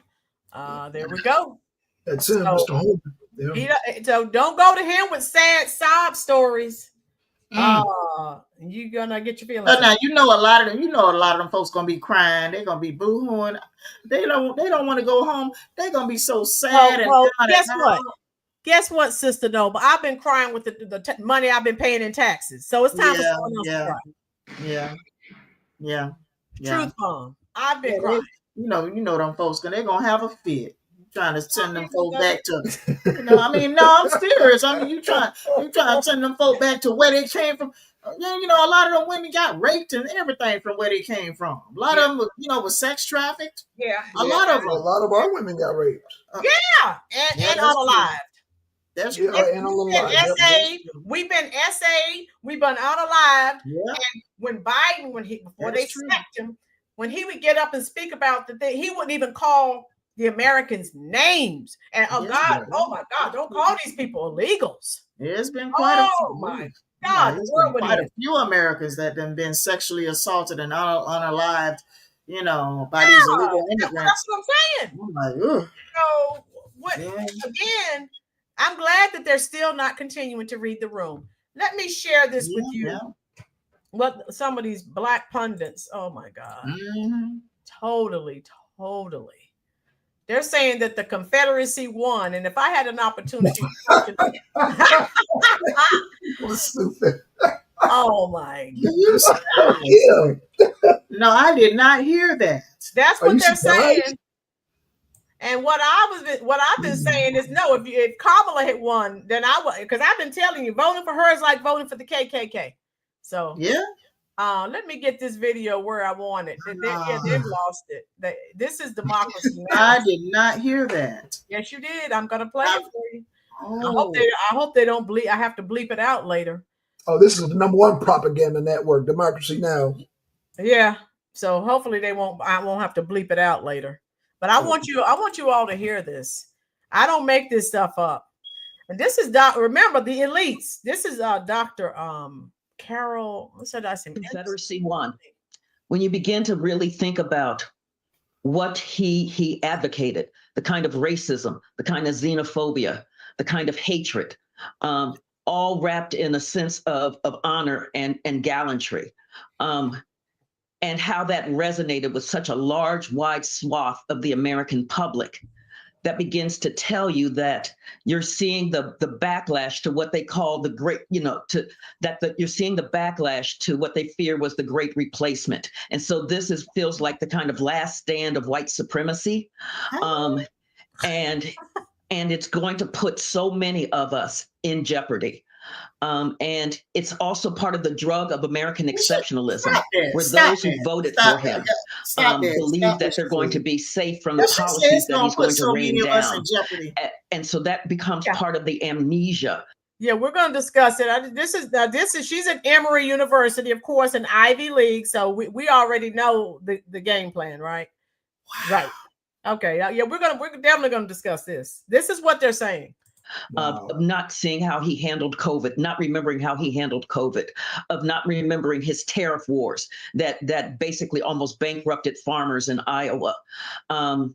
Speaker 1: There we go.
Speaker 3: That's it, Mr. Holden. Yeah.
Speaker 1: So don't go to him with sad sob stories. You're gonna get your feelings.
Speaker 2: Now a lot of them folks gonna be crying. They're gonna be boo-hooing. They don't want to go home. They're gonna be so sad.
Speaker 1: Guess what, Sister Noble? I've been crying with the money I've been paying in taxes. So it's time for someone else to cry.
Speaker 2: Yeah.
Speaker 1: Truth bomb. I've been crying.
Speaker 2: You know them folks, they're gonna have a fit. Trying to send them folk back to, I'm serious. You trying to send them folk back to where they came from. Yeah, a lot of them women got raped and everything from where they came from. A lot of them, was sex trafficked.
Speaker 1: Yeah,
Speaker 3: a lot of our women got raped.
Speaker 1: Yeah, and unalived.
Speaker 2: That's
Speaker 1: true. We've been SA'd, we've been unalived. Yeah. And when Biden, before they sacked him, when he would get up and speak about the thing, he wouldn't even call the Americans names. And oh my God, don't call these people illegals.
Speaker 2: There's been quite a few.
Speaker 1: My God,
Speaker 2: there's been quite a few Americans that have been sexually assaulted and unalived, by these illegal immigrants.
Speaker 1: That's what I'm saying.
Speaker 2: I'm like,
Speaker 1: again, I'm glad that they're still not continuing to read the room. Let me share this with you.
Speaker 2: Yeah.
Speaker 1: What some of these black pundits, oh my God.
Speaker 2: Mm-hmm.
Speaker 1: Totally. They're saying that the Confederacy won. And if I had an opportunity
Speaker 3: stupid.
Speaker 1: Oh my
Speaker 2: God. No, I did not hear that.
Speaker 1: That's what they're saying. And what I've been saying is no, if Kamala had won, then I would, because I've been telling you, voting for her is like voting for the KKK. So
Speaker 2: yeah.
Speaker 1: Let me get this video where I want it. They've lost it. This is democracy now.
Speaker 2: I did not hear that.
Speaker 1: Yes, you did. I'm gonna play it for you. I hope they don't bleep. I have to bleep it out later.
Speaker 3: Oh, this is the #1 propaganda network, Democracy Now.
Speaker 1: Yeah. So hopefully I won't have to bleep it out later. But I want you all to hear this. I don't make this stuff up. And this is remember the elites. This is Dr. Carol. What said I say?
Speaker 21: Confederacy won. When you begin to really think about what he advocated, the kind of racism, the kind of xenophobia, the kind of hatred, all wrapped in a sense of honor and gallantry. And how that resonated with such a large, wide swath of the American public, that begins to tell you that you're seeing the backlash to what they call the great, you're seeing the backlash to what they fear was the great replacement. And so this feels like the kind of last stand of white supremacy. And it's going to put so many of us in jeopardy. And it's also part of the drug of American exceptionalism, where those who voted for him believe that they're going to be safe from the policies that he's going to rain down. And so that becomes part of the amnesia.
Speaker 1: Yeah, we're going to discuss it. She's at Emory University, of course, an Ivy League. So we already know the game plan, right? Wow. Right. Okay. Yeah, we're definitely going to discuss this. This is what they're saying.
Speaker 21: Of not seeing how he handled COVID, not remembering how he handled COVID, of not remembering his tariff wars that basically almost bankrupted farmers in Iowa, and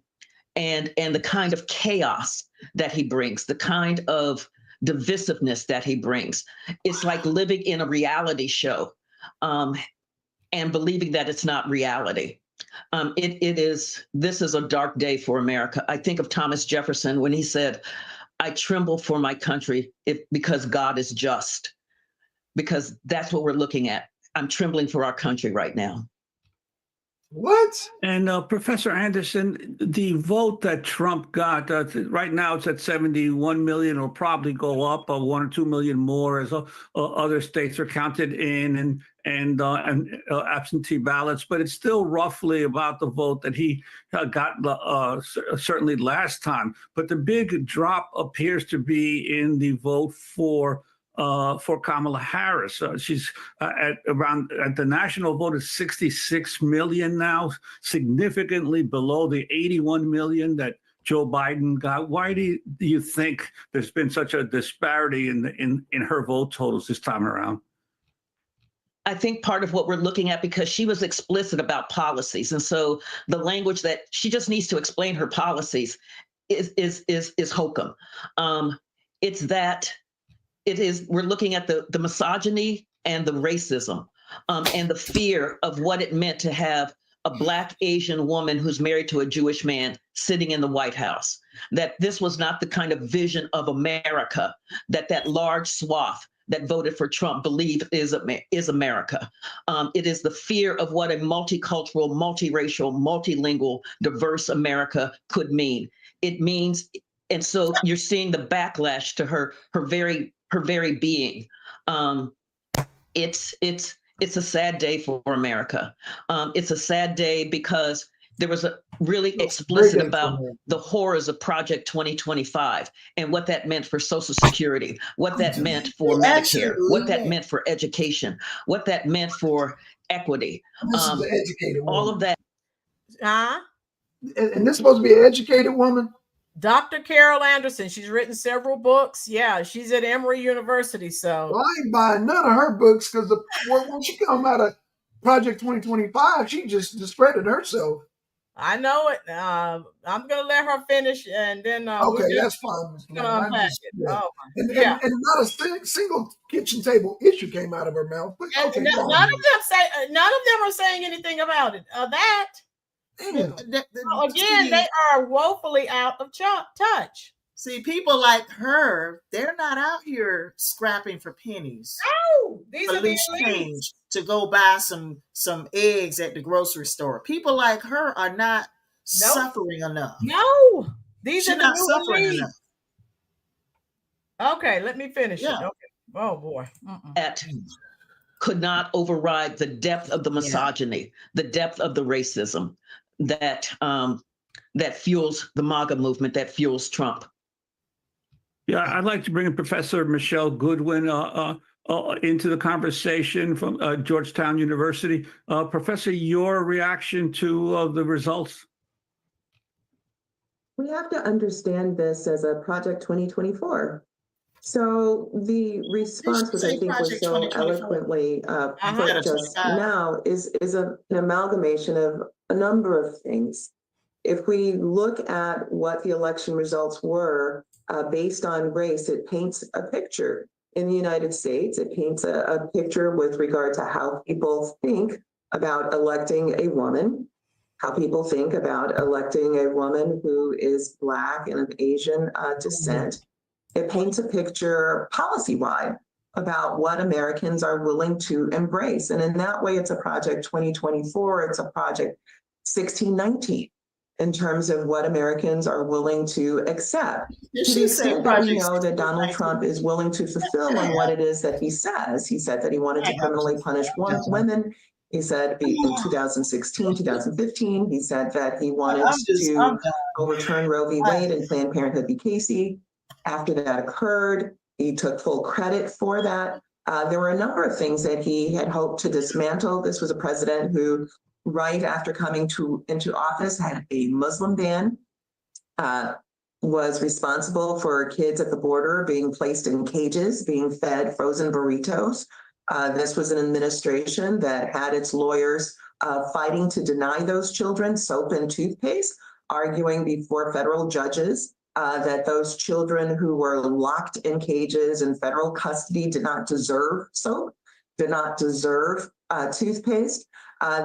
Speaker 21: the kind of chaos that he brings, the kind of divisiveness that he brings. It's like living in a reality show, and believing that it's not reality. This is a dark day for America. I think of Thomas Jefferson when he said, "I tremble for my country because God is just," because that's what we're looking at. I'm trembling for our country right now.
Speaker 3: What?
Speaker 4: And Professor Anderson, the vote that Trump got, right now it's at 71 million, will probably go up 1 or 2 million more as other states are counted in and absentee ballots, but it's still roughly about the vote that he got certainly last time. But the big drop appears to be in the vote for Kamala Harris. She's at the national vote is 66 million now, significantly below the 81 million that Joe Biden got. Why do you think there's been such a disparity in her vote totals this time around?
Speaker 21: I think part of what we're looking at, because she was explicit about policies, and so the language that she just needs to explain her policies is hokum. We're looking at the misogyny and the racism, and the fear of what it meant to have a Black Asian woman who's married to a Jewish man sitting in the White House. That this was not the kind of vision of America that large swath that voted for Trump believe is America. It is the fear of what a multicultural, multiracial, multilingual, diverse America could mean. It means, and so you're seeing the backlash to her very being. It's a sad day for America. It's a sad day because there was a really explicit about the horrors of Project 2025 and what that meant for Social Security, what that meant for Medicare, what that meant for education, what that meant for equity. All of that.
Speaker 3: And this is supposed to be an educated woman?
Speaker 1: Dr. Carol Anderson. She's written several books. Yeah, she's at Emory University. So
Speaker 3: well, I ain't buying none of her books because when she come out of Project 2025, she just discredited herself.
Speaker 1: I know it. I'm gonna let her finish, and then
Speaker 3: okay, that's fine. And not a single kitchen table issue came out of her mouth. But, okay,
Speaker 1: none of them are saying anything about it. Again, they are woefully out of touch.
Speaker 2: See, people like her, they're not out here scrapping for pennies.
Speaker 1: No, these are
Speaker 2: loose change to go buy some eggs at the grocery store. People like her are not suffering enough.
Speaker 1: No, these
Speaker 2: She's
Speaker 1: are
Speaker 2: not
Speaker 1: the
Speaker 2: suffering enough.
Speaker 1: Okay, let me finish it. Okay. Oh boy.
Speaker 21: That could not override the depth of the misogyny, the depth of the racism that fuels the MAGA movement, that fuels Trump.
Speaker 4: Yeah, I'd like to bring in Professor Michelle Goodwin into the conversation from Georgetown University. Professor, your reaction to the results?
Speaker 22: We have to understand this as a Project 2024. So the response, which I think was so eloquently put just now, is an amalgamation of a number of things. If we look at what the election results were based on race, it paints a picture. In the United States, it paints a picture with regard to how people think about electing a woman, how people think about electing a woman who is Black and of Asian descent. It paints a picture policy-wide about what Americans are willing to embrace. And in that way, it's a Project 2024, it's a Project 1619 in terms of what Americans are willing to accept. To the extent that we know that Donald Trump is willing to fulfill on what it is that he says. He said that he wanted to criminally punish women. He said in 2016, 2015, he said that he wanted to overturn Roe v. Wade and Planned Parenthood v. Casey. After that occurred, he took full credit for that. There were a number of things that he had hoped to dismantle. This was a president who, right after coming into office, had a Muslim ban, was responsible for kids at the border being placed in cages, being fed frozen burritos. This was an administration that had its lawyers fighting to deny those children soap and toothpaste, arguing before federal judges that those children who were locked in cages in federal custody did not deserve soap, did not deserve toothpaste.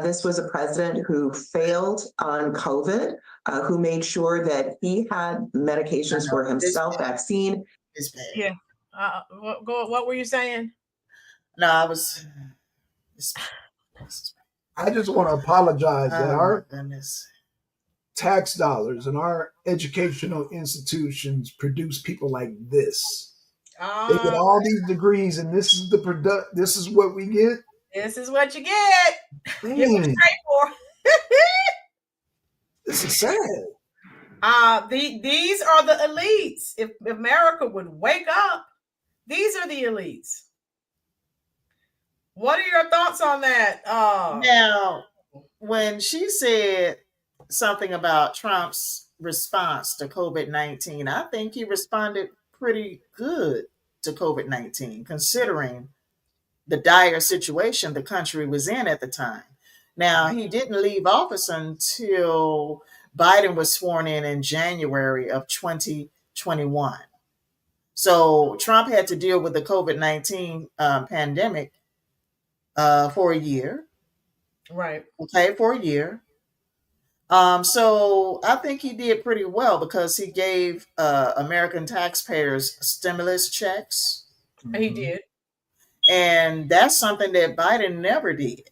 Speaker 22: This was a president who failed on COVID, who made sure that he had medications for himself, vaccine.
Speaker 1: Yeah. What were you saying?
Speaker 2: No, I was.
Speaker 3: I just want to apologize that our
Speaker 2: goodness.
Speaker 3: Tax dollars and our educational institutions produce people like this. They get all these degrees, and this is this is what we get.
Speaker 1: This is what you get. Get what you pay for.
Speaker 3: This is sad.
Speaker 1: These are the elites. If America would wake up, these are the elites. What are your thoughts on that?
Speaker 2: Now, when she said something about Trump's response to COVID-19, I think he responded pretty good to COVID-19, considering the dire situation the country was in at the time. Now, he didn't leave office until Biden was sworn in January of 2021. So Trump had to deal with the COVID-19 pandemic for a year.
Speaker 1: Right.
Speaker 2: Okay, for a year. So I think he did pretty well because he gave American taxpayers stimulus checks.
Speaker 1: He did.
Speaker 2: And that's something that Biden never did.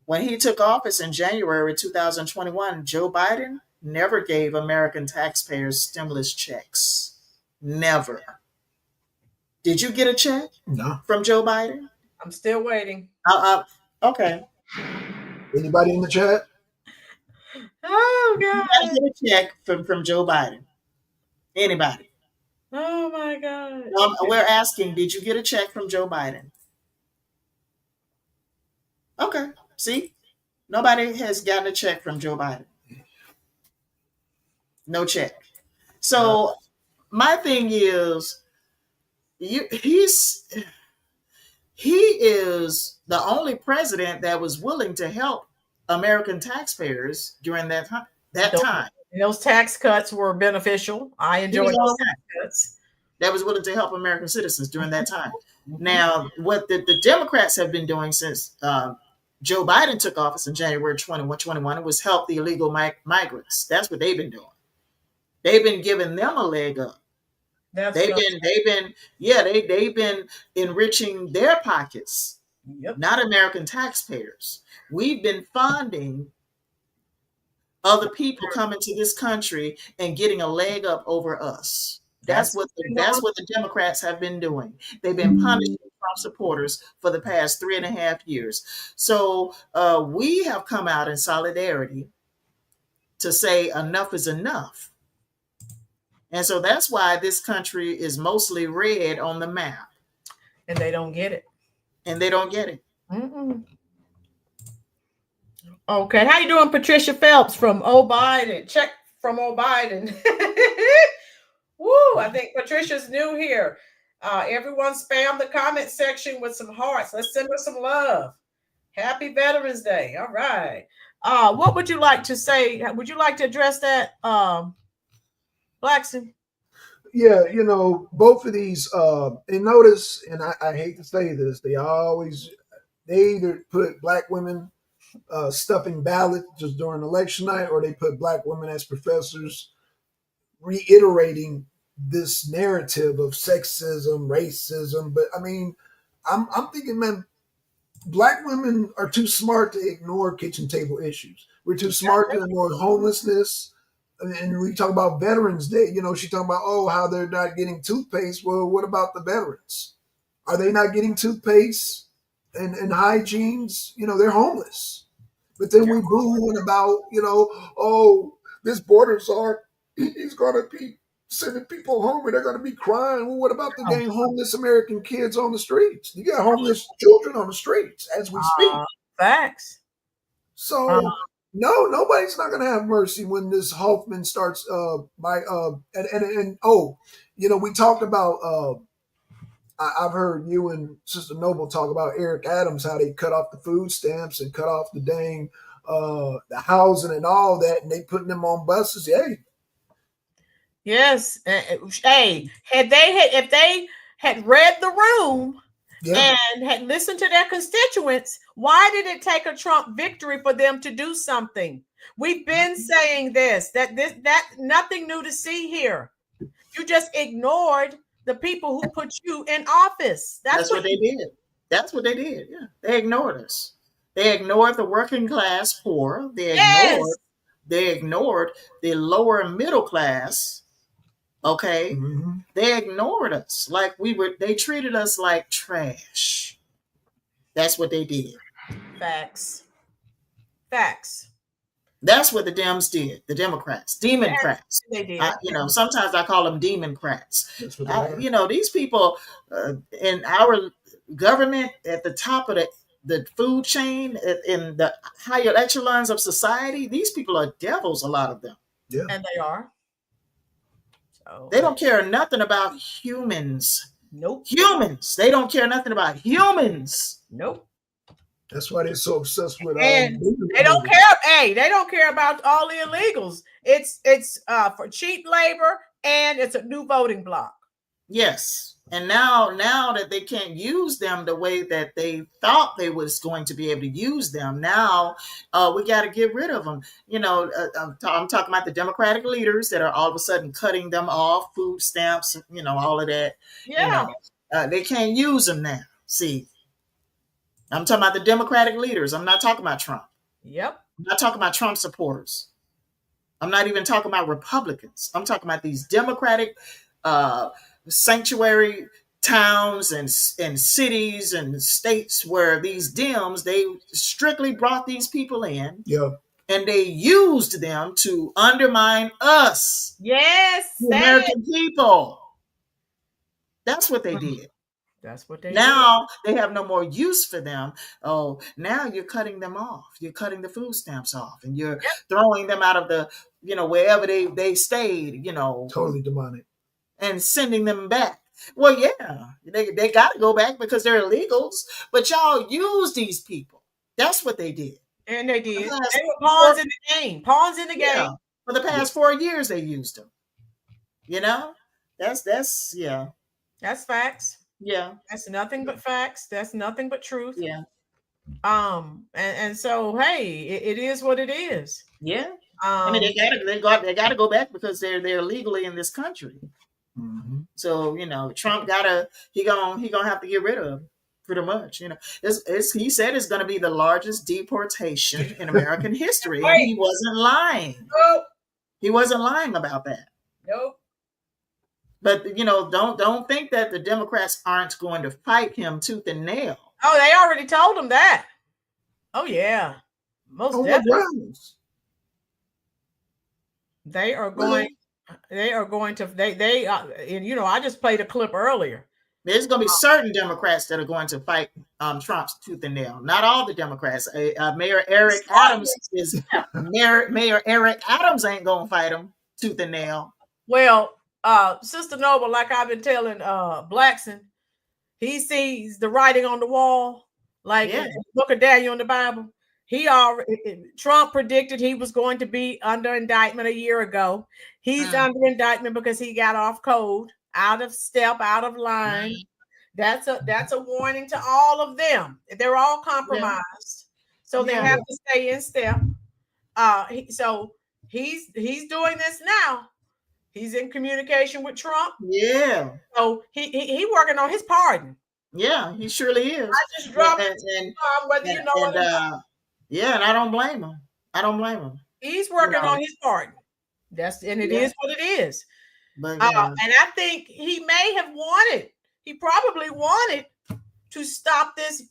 Speaker 2: When he took office in January 2021, Joe Biden never gave American taxpayers stimulus checks. Never. Did you get a check?
Speaker 3: No.
Speaker 2: From Joe Biden?
Speaker 1: I'm still waiting.
Speaker 2: Okay.
Speaker 3: Anybody in the chat?
Speaker 1: Oh, God.
Speaker 2: You gotta get a check from Joe Biden. Anybody?
Speaker 1: Oh, my God.
Speaker 2: We're asking, did you get a check from Joe Biden? Okay. See? Nobody has gotten a check from Joe Biden. No check. So my thing is, he is the only president that was willing to help American taxpayers during that time.
Speaker 1: Those tax cuts were beneficial. I enjoyed those tax cuts.
Speaker 2: That was willing to help American citizens during that time. Now, what the Democrats have been doing since Joe Biden took office in January 2021 was help the illegal migrants. That's what they've been doing. They've been giving them a leg up. They've been enriching their pockets, not American taxpayers. We've been funding other people coming to this country and getting a leg up over us. That's what the Democrats have been doing. They've been punishing Trump supporters for the past 3.5 years. So we have come out in solidarity to say enough is enough. And so that's why this country is mostly red on the map.
Speaker 1: And they don't get it. Mm-mm. Okay. How you doing, Patricia Phelps from Biden? Check from Biden. Woo, I think Patricia's new here. Everyone spam the comment section with some hearts. Let's send her some love. Happy Veterans Day. All right. What would you like to say? Would you like to address that, Blackson?
Speaker 3: Yeah, both of these, and notice, and I hate to say this, they either put black women stuffing ballots just during election night, or they put black women as professors reiterating this narrative of sexism, racism. But I mean, I'm thinking, man, black women are too smart to ignore kitchen table issues. We're too smart to ignore homelessness. And we talk about Veterans Day. She talking about, how they're not getting toothpaste. Well, what about the veterans? Are they not getting toothpaste and hygienes? They're homeless. But then we boo-hooing about, this border czar, he's going to be sending people home and they're going to be crying. Well, what about the dang homeless American kids on the streets? You got homeless children on the streets as we speak.
Speaker 1: Facts.
Speaker 3: So, no, nobody's not going to have mercy when this Hoffman starts we talked about I've heard you and Sister Noble talk about Eric Adams, how they cut off the food stamps and cut off the dang the housing and all that, and they putting them on buses. Hey,
Speaker 1: yes. Hey, if they had read the room and had listened to their constituents, why did it take a Trump victory for them to do something? We've been saying that nothing new to see here. You just ignored the people who put you in office. That's what
Speaker 2: they did. That's what they did. Yeah, they ignored us. They ignored the working class poor. They ignored the lower middle class. Okay, they ignored us like they treated us like trash. That's what they did.
Speaker 1: Facts.
Speaker 2: That's what the Dems did. The Democrats, Democrats.
Speaker 1: They did.
Speaker 2: Sometimes I call them Democrats. These people in our government at the top of the food chain, in the higher echelons of society, these people are devils, a lot of them.
Speaker 3: Yeah.
Speaker 1: And they are. So
Speaker 2: they don't care nothing about humans.
Speaker 1: Nope.
Speaker 2: Humans. They don't care nothing about humans.
Speaker 1: Nope.
Speaker 3: That's why they're so obsessed with.
Speaker 1: And they don't care. Hey, they don't care about all the illegals. It's for cheap labor, and it's a new voting block.
Speaker 2: Yes, and now that they can't use them the way that they thought they was going to be able to use them, now we got to get rid of them. I'm talking about the Democratic leaders that are all of a sudden cutting them off, food stamps, all of that.
Speaker 1: Yeah,
Speaker 2: they can't use them now. See. I'm talking about the Democratic leaders. I'm not talking about Trump.
Speaker 1: Yep.
Speaker 2: I'm not talking about Trump supporters. I'm not even talking about Republicans. I'm talking about these Democratic sanctuary towns and cities and states where these Dems, they strictly brought these people in.
Speaker 3: Yeah.
Speaker 2: And they used them to undermine us.
Speaker 1: Yes.
Speaker 2: The American people. That's what they did.
Speaker 1: That's what they
Speaker 2: now did. They have no more use for them. Oh, now you're cutting them off. You're cutting the food stamps off, and you're throwing them out of the, wherever they stayed,
Speaker 3: Totally demonic.
Speaker 2: And sending them back. Well, yeah, they got to go back because they're illegals, but y'all use these people. That's what they did.
Speaker 1: And they did. They were pawns in the game. Pawns in the game.
Speaker 2: Yeah. For the past 4 years, they used them. That's
Speaker 1: That's facts.
Speaker 2: Yeah.
Speaker 1: That's nothing but facts. That's nothing but truth.
Speaker 2: Yeah.
Speaker 1: And so, hey, it is what it is.
Speaker 2: Yeah. I mean, they gotta go back because they're legally in this country.
Speaker 3: Mm-hmm.
Speaker 2: So, Trump gonna have to get rid of them, pretty much. He said it's gonna be the largest deportation in American history. And he wasn't lying.
Speaker 1: Nope.
Speaker 2: He wasn't lying about that.
Speaker 1: Nope.
Speaker 2: But don't think that the Democrats aren't going to fight him tooth and nail.
Speaker 1: Oh, they already told him that. Oh yeah, most definitely. They are going. They are going to. And I just played a clip earlier.
Speaker 2: There's going to be certain Democrats that are going to fight Trump's tooth and nail. Not all the Democrats. Mayor Eric Adams Mayor Eric Adams ain't going to fight him tooth and nail.
Speaker 1: Well. Sister Noble, like I've been telling Blackson, he sees the writing on the wall, like in the book of Daniel in the Bible. Trump predicted he was going to be under indictment a year ago. He's under indictment because he got off code, out of step, out of line. That's a warning to all of them. They're all compromised, so they have to stay in step. So he's doing this now. He's in communication with Trump.
Speaker 2: Yeah.
Speaker 1: So he working on his pardon.
Speaker 2: Yeah, he surely is.
Speaker 1: I just dropped whether you know it or not.
Speaker 2: Yeah, and I don't blame him. I don't blame him.
Speaker 1: He's working on his pardon. It is what it is.
Speaker 2: But,
Speaker 1: and I think he may have wanted. He probably wanted to stop this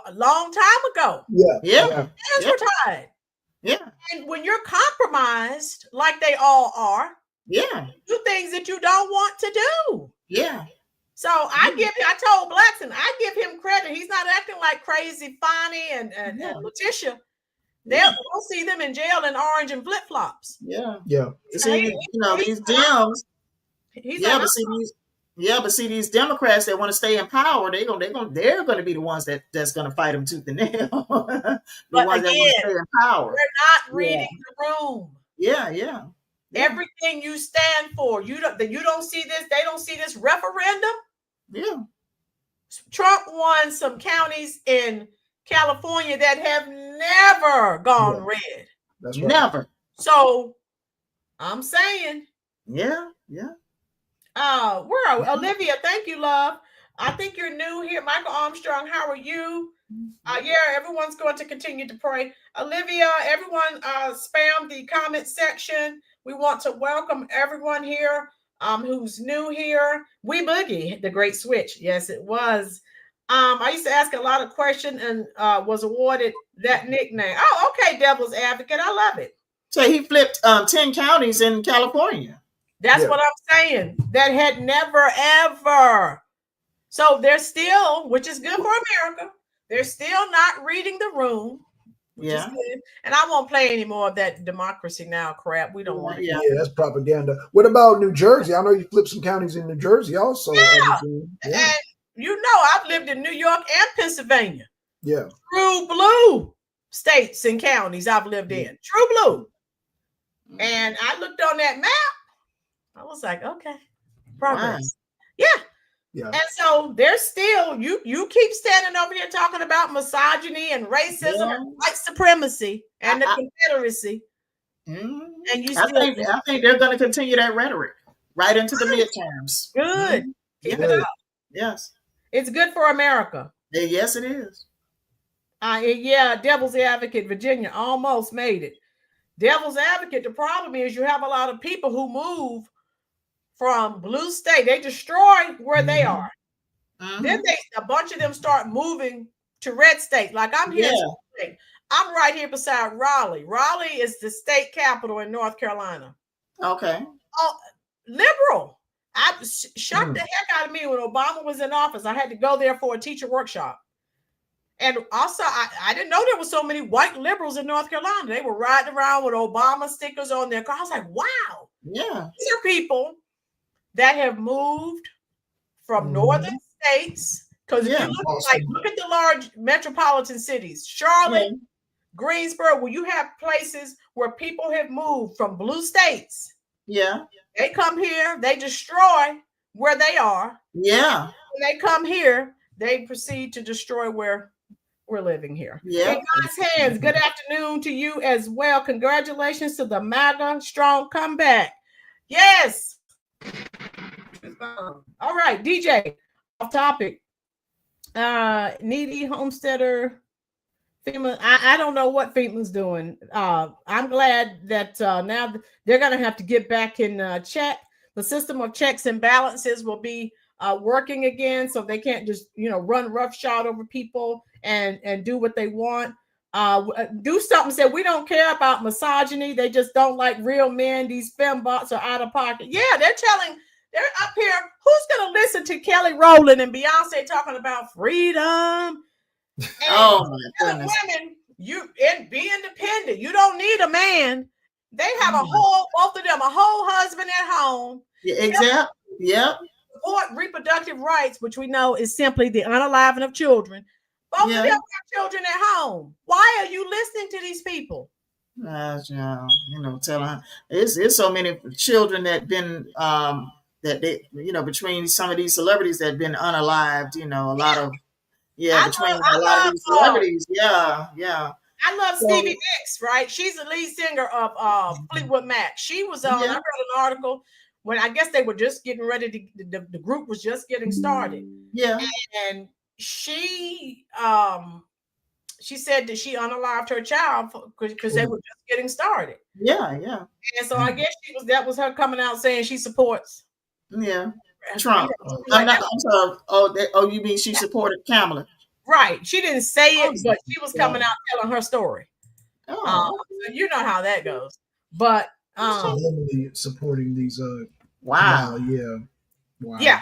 Speaker 1: a long time ago.
Speaker 2: Yeah.
Speaker 1: Hands were tied.
Speaker 2: Yeah.
Speaker 1: And when you're compromised, like they all are, do things that you don't want to do.
Speaker 2: Yeah.
Speaker 1: So I told Blackson, I give him credit. He's not acting like crazy Fonnie and Letitia. They'll see them in jail in orange and flip-flops.
Speaker 2: Yeah.
Speaker 3: Yeah.
Speaker 2: See, these Dems. But see, these Democrats that want to stay in power, they're going to be the ones that's going to fight them tooth and nail. the ones that want to stay in power.
Speaker 1: They're not reading the room.
Speaker 2: Yeah.
Speaker 1: Everything you stand for, you don't see this. They don't see this referendum.
Speaker 2: Yeah.
Speaker 1: Trump won some counties in California that have never gone red.
Speaker 3: That's right.
Speaker 2: Never.
Speaker 1: So I'm saying.
Speaker 2: Yeah.
Speaker 1: Where are we? Olivia, thank you, love. I think you're new here. Michael Armstrong, how are you? Everyone's going to continue to pray. Olivia, everyone spam the comment section. We want to welcome everyone here who's new here. Wee Boogie, the great switch. Yes, it was. I used to ask a lot of questions and was awarded that nickname. Oh, okay, Devil's Advocate. I love it.
Speaker 2: So he flipped 10 counties in California.
Speaker 1: That's what I'm saying. That had never, ever. So they're still, which is good for America, they're still not reading the room.
Speaker 2: Yeah.
Speaker 1: And I won't play any more of that democracy now crap. We don't want it.
Speaker 3: Yeah, that's propaganda. What about New Jersey? I know you flipped some counties in New Jersey also.
Speaker 1: Yeah. And I've lived in New York and Pennsylvania.
Speaker 3: Yeah.
Speaker 1: True blue states and counties I've lived in. True blue. And I looked on that map. I was like, okay, progress. Wow. Yeah. And so there's still, you keep standing over here talking about misogyny and racism and white supremacy and the Confederacy. And you still
Speaker 2: I think they're going to continue that rhetoric right into the midterms.
Speaker 1: Good. Keep it up.
Speaker 2: Yes.
Speaker 1: It's good for America.
Speaker 2: Yes, it is.
Speaker 1: Devil's Advocate, Virginia almost made it. Devil's Advocate, the problem is you have a lot of people who move from blue state. They destroy where they are. Then a bunch of them start moving to red state. Like I'm here. I'm right here beside Raleigh. Raleigh is the state capital in North Carolina.
Speaker 2: Okay.
Speaker 1: Oh, liberal. I shocked the heck out of me when Obama was in office. I had to go there for a teacher workshop. And also, I didn't know there were so many white liberals in North Carolina. They were riding around with Obama stickers on their car. I was like, wow.
Speaker 2: Yeah.
Speaker 1: These are people that have moved from northern states. Because if you look at the large metropolitan cities, Charlotte, Greensboro, where you have places where people have moved from blue states.
Speaker 2: Yeah.
Speaker 1: They come here, they destroy where they are.
Speaker 2: Yeah.
Speaker 1: When they come here, they proceed to destroy where we're living here.
Speaker 2: Yeah.
Speaker 1: In God's hands, good afternoon to you as well. Congratulations to the MAGA strong comeback. Yes. All right, DJ, off topic. Needy homesteader FEMA. I don't know what FEMA's doing. I'm glad that now they're going to have to get back in check. The system of checks and balances will be working again, so they can't just run roughshod over people and do what they want. Do something. Said we don't care about misogyny. They just don't like real men. These fembots are out of pocket. Yeah, they're up here. Who's going to listen to Kelly Rowland and Beyonce talking about freedom? And
Speaker 2: oh my goodness.
Speaker 1: Women, be independent. You don't need a man. They have both of them, a whole husband at home.
Speaker 2: Yeah, exactly. Yep.
Speaker 1: Support reproductive rights, which we know is simply the unaliving of children. Both of them have children at home. Why are you listening to these people?
Speaker 2: Tell her it's so many children that been that they between some of these celebrities that been unalived. A lot of between a lot of these celebrities.
Speaker 1: I love Stevie Nicks, right? She's the lead singer of Fleetwood Mac. She was on. I read an article when I guess they were just getting ready to. The group was just getting started.
Speaker 2: Yeah,
Speaker 1: and she said that she unalived her child because they were just getting started.
Speaker 2: Yeah.
Speaker 1: And so I guess that was her coming out saying she supports.
Speaker 2: Yeah, Trump. I'm sorry. You mean she supported Kamala?
Speaker 1: Right. She didn't say it, but she was coming out telling her story. So you know how that goes. But
Speaker 3: supporting these.
Speaker 2: Wow.
Speaker 3: Wow.
Speaker 1: Yeah.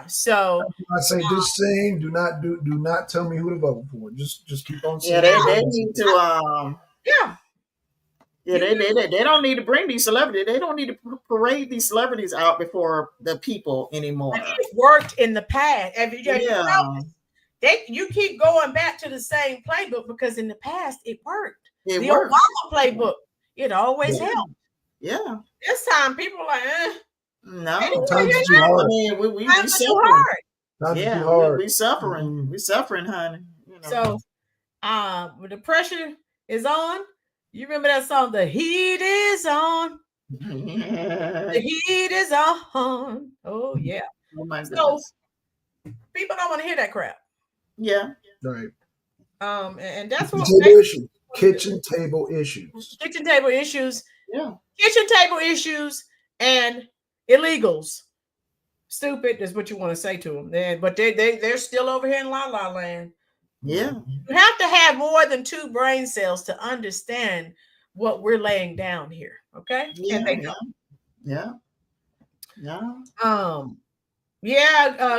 Speaker 1: So
Speaker 3: I say just saying, do not tell me who to vote for. Just keep on saying.
Speaker 2: Yeah, they need to. They don't need to bring these celebrities. They don't need to parade these celebrities out before the people anymore.
Speaker 1: It worked in the past. You keep going back to the same playbook because in the past it worked. The Obama playbook, it always helped.
Speaker 2: Yeah.
Speaker 1: This time people are like,
Speaker 2: no,
Speaker 3: times too hard.
Speaker 2: I mean, we
Speaker 1: too hard.
Speaker 3: Too hard.
Speaker 2: We suffering. We suffering, honey.
Speaker 1: So, when the pressure is on, you remember that song, "The Heat Is On." The heat is on. Oh yeah.
Speaker 2: Oh my
Speaker 1: So
Speaker 2: goodness.
Speaker 1: people don't want to hear that crap.
Speaker 2: Yeah.
Speaker 3: Right.
Speaker 1: And that's what
Speaker 3: kitchen table issues.
Speaker 1: Kitchen table issues.
Speaker 2: Yeah.
Speaker 1: Kitchen table issues and illegals. Stupid is what you want to say to them. But they're still over here in La La Land.
Speaker 2: Yeah.
Speaker 1: You have to have more than 2 brain cells to understand what we're laying down here. Okay.
Speaker 2: Yeah.
Speaker 1: And they don't.
Speaker 2: Yeah.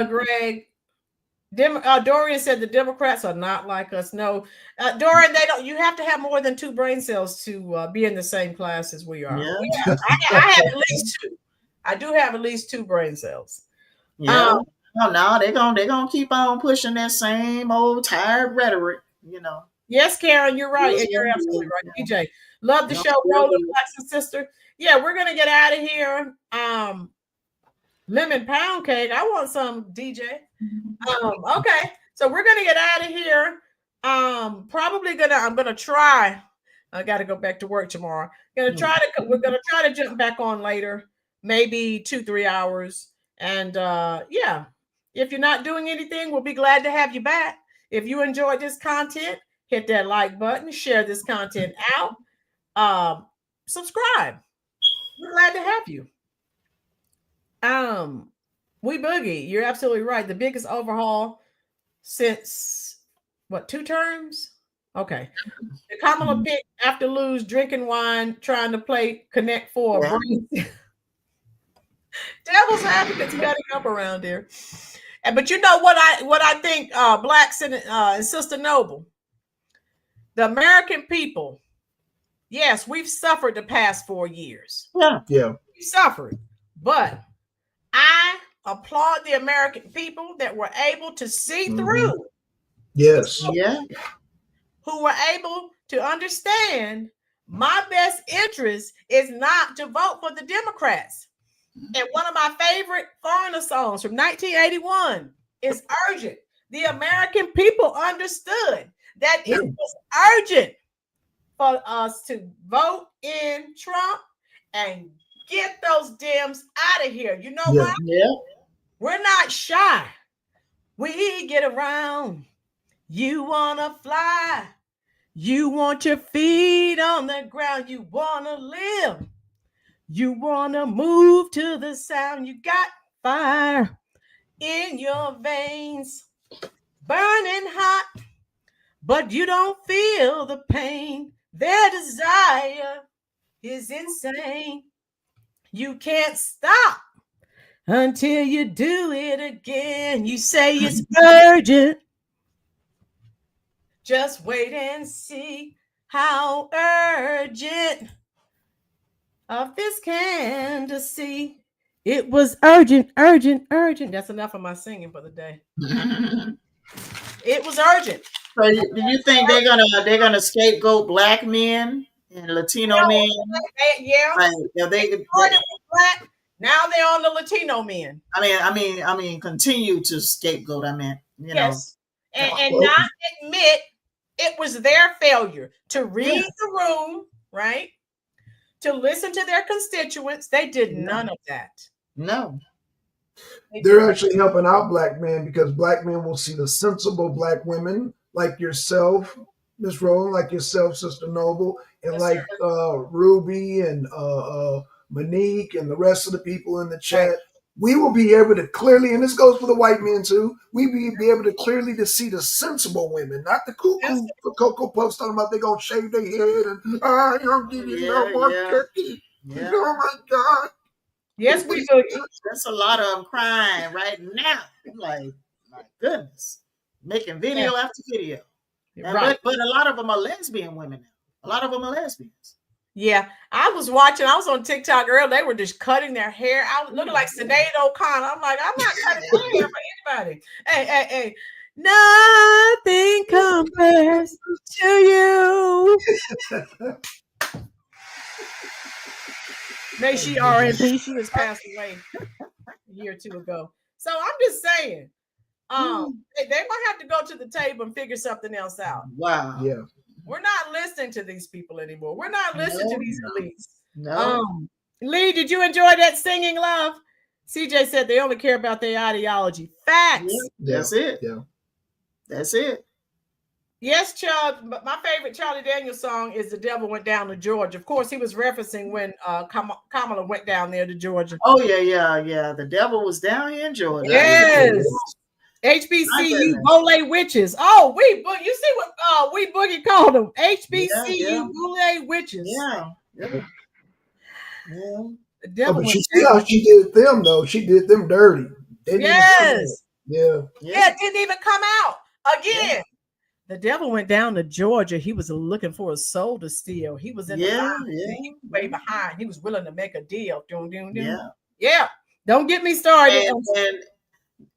Speaker 1: Greg. Dorian said the Democrats are not like us. No, Dorian, they don't. You have to have more than 2 brain cells to be in the same class as we are.
Speaker 2: Yeah.
Speaker 1: I have at least 2. I do have at least 2 brain cells.
Speaker 2: Yeah. No, they're gonna keep on pushing that same old tired rhetoric.
Speaker 1: Yes, Karen, you're right. And you're absolutely right. DJ, love the show, Roland, Blacks and Sister. Yeah, we're gonna get out of here. Lemon pound cake. I want some, DJ. Okay, so we're gonna get out of here. I'm gonna try. I got to go back to work tomorrow. We're gonna try to jump back on later, maybe 2-3 hours. And if you're not doing anything, we'll be glad to have you back. If you enjoyed this content, hit that like button, share this content out, subscribe. We're glad to have you. We Boogie, you're absolutely right. The biggest overhaul since 2 terms? Okay. The Kamala pick after lose, drinking wine, trying to play Connect 4. Yeah. Devil's advocates got it up around here. But you know what I think, Blacks and Sister Noble, the American people, yes, we've suffered the past 4 years.
Speaker 3: Yeah.
Speaker 1: We suffered, but I applaud the American people that were able to see through.
Speaker 3: Yes.
Speaker 2: Yeah.
Speaker 1: Who were able to understand my best interest is not to vote for the Democrats. And one of my favorite foreigner songs from 1981 is Urgent. The American people understood that it was urgent for us to vote in Trump and get those Dems out of here. You know why?
Speaker 2: Yeah.
Speaker 1: We're not shy. We get around. You want to fly. You want your feet on the ground. You want to live. You want to move to the sound. You got fire in your veins, burning hot, but you don't feel the pain. Their desire is insane. You can't stop until you do it again. You say it's urgent. Just wait and see how urgent of this candidacy. It was urgent, urgent, urgent. That's enough of my singing for the day. It was urgent.
Speaker 2: So do you think they're gonna scapegoat black men and Latino men?
Speaker 1: Yeah.
Speaker 2: Like,
Speaker 1: They started with black. Now they're on the Latino men.
Speaker 2: I mean, continue to scapegoat. I mean, you
Speaker 1: Yes.
Speaker 2: know,
Speaker 1: And not admit it was their failure to read the room, right? To listen to their constituents. They did none of that.
Speaker 2: No.
Speaker 3: They're actually helping out black men because black men will see the sensible black women like yourself, Miss Rowland, like yourself, Sister Noble, and like Ruby and Monique and the rest of the people in the chat. We will be able to clearly, and this goes for the white men too, we will be able to clearly to see the sensible women, not the cuckoo for Cocoa Puffs talking about they gonna shave their head and I don't give you no more cookie.
Speaker 2: Yeah.
Speaker 3: Oh my God.
Speaker 1: Yes, we do.
Speaker 2: That's a lot of them crying right now. I'm like, my goodness, making video after video.
Speaker 1: Right.
Speaker 2: But a lot of them are lesbian women now. A lot of them are lesbians.
Speaker 1: Yeah, I was on TikTok earlier. They were just cutting their hair out, looking like Sinead O'Connor. I'm like, I'm not cutting my hair for anybody. Hey. Nothing compares to you. May she R.I.P. She was passed away a year or two ago. So I'm just saying, they might have to go to the table and figure something else out.
Speaker 2: Wow.
Speaker 3: Yeah.
Speaker 1: We're not listening to these people anymore. We're not listening to these elites.
Speaker 2: No.
Speaker 1: Lee, did you enjoy that singing, love? CJ said they only care about their ideology. Facts.
Speaker 2: That's it.
Speaker 3: Yeah.
Speaker 2: That's it.
Speaker 1: Yes, Chubb. My favorite Charlie Daniels song is "The Devil Went Down to Georgia." Of course, he was referencing when Kamala went down there to Georgia.
Speaker 2: Oh yeah. The devil was down here in Georgia.
Speaker 1: Yes. HBCU Bole witches. Oh, you see what we Boogie called them? HBCU Bole witches.
Speaker 2: Yeah.
Speaker 1: The devil
Speaker 3: but you see how she did them though. She did them dirty.
Speaker 1: Yes.
Speaker 3: Yeah.
Speaker 1: Yeah, it didn't even come out again. The devil went down to Georgia. He was looking for a soul to steal. He was in the line. He was way behind. He was willing to make a deal. Yeah. Don't get me started.
Speaker 2: And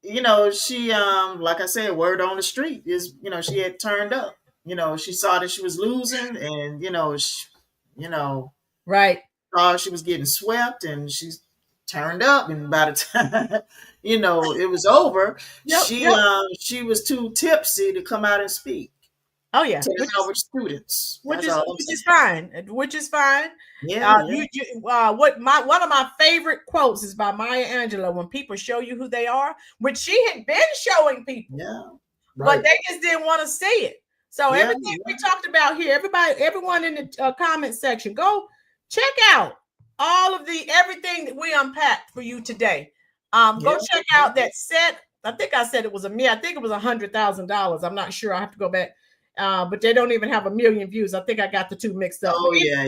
Speaker 2: you know, she like I said, word on the street is, you know, she had turned up. You know, she saw that she was losing, and
Speaker 1: right.
Speaker 2: Saw she was getting swept, and she turned up. And by the time it was over, she was too tipsy to come out and speak.
Speaker 1: Oh yeah,
Speaker 2: to the Howard students,
Speaker 1: which is fine. Which is fine.
Speaker 2: Yeah.
Speaker 1: One of my favorite quotes is by Maya Angelou. When people show you who they are, which she had been showing people, but they just didn't want to see it. So everything we talked about here, everyone in the comment section, go check out all of everything that we unpacked for you today. Go check out that set. I think I said it was I think it was $100,000. I'm not sure. I have to go back. But they don't even have 1 million views. I think I got the two mixed up.
Speaker 2: Oh yeah.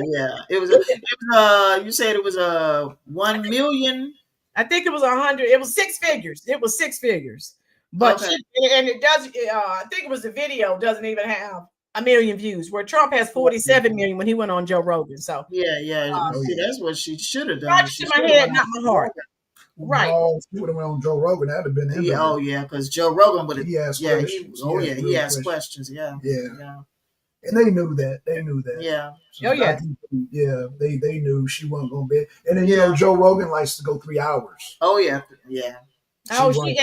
Speaker 2: It was you said it was 1 million.
Speaker 1: I think it was 100. It was 6 figures. But it does. I think it was the video doesn't even have 1 million views, where Trump has 47 million when he went on Joe Rogan. So
Speaker 2: see, that's what she should have done.
Speaker 1: Right to my head, not my heart. Right.
Speaker 3: No, if he would have went on Joe Rogan, that'd have been him.
Speaker 2: Because Joe Rogan would have.
Speaker 3: He asked questions.
Speaker 2: He asked questions. Yeah.
Speaker 3: And they knew that.
Speaker 2: Yeah.
Speaker 3: So they knew she wasn't going to be. And then Joe Rogan likes to go 3 hours.
Speaker 2: Oh yeah.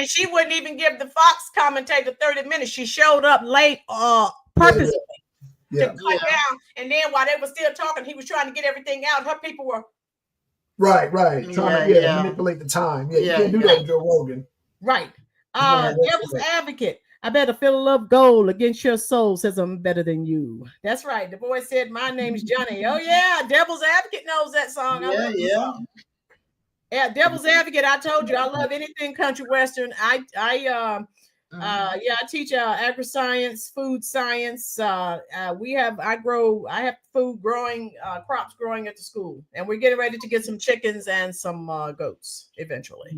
Speaker 1: She wouldn't even give the Fox commentator 30 minutes. She showed up late, purposely to cut down. And then while they were still talking, he was trying to get everything out. Her people were.
Speaker 3: Right. Trying to manipulate the time. You can't do that with Joe Rogan.
Speaker 1: Right. Devil's advocate. I better fill a love goal against your soul, says I'm better than you. That's right. The boy said, my name's Johnny. Oh, yeah. Devil's Advocate knows that song. Yeah, Devil's Advocate. I told you, I love anything country western. I teach agri-science, food science. I have food growing, crops growing at the school, and we're getting ready to get some chickens and some goats eventually.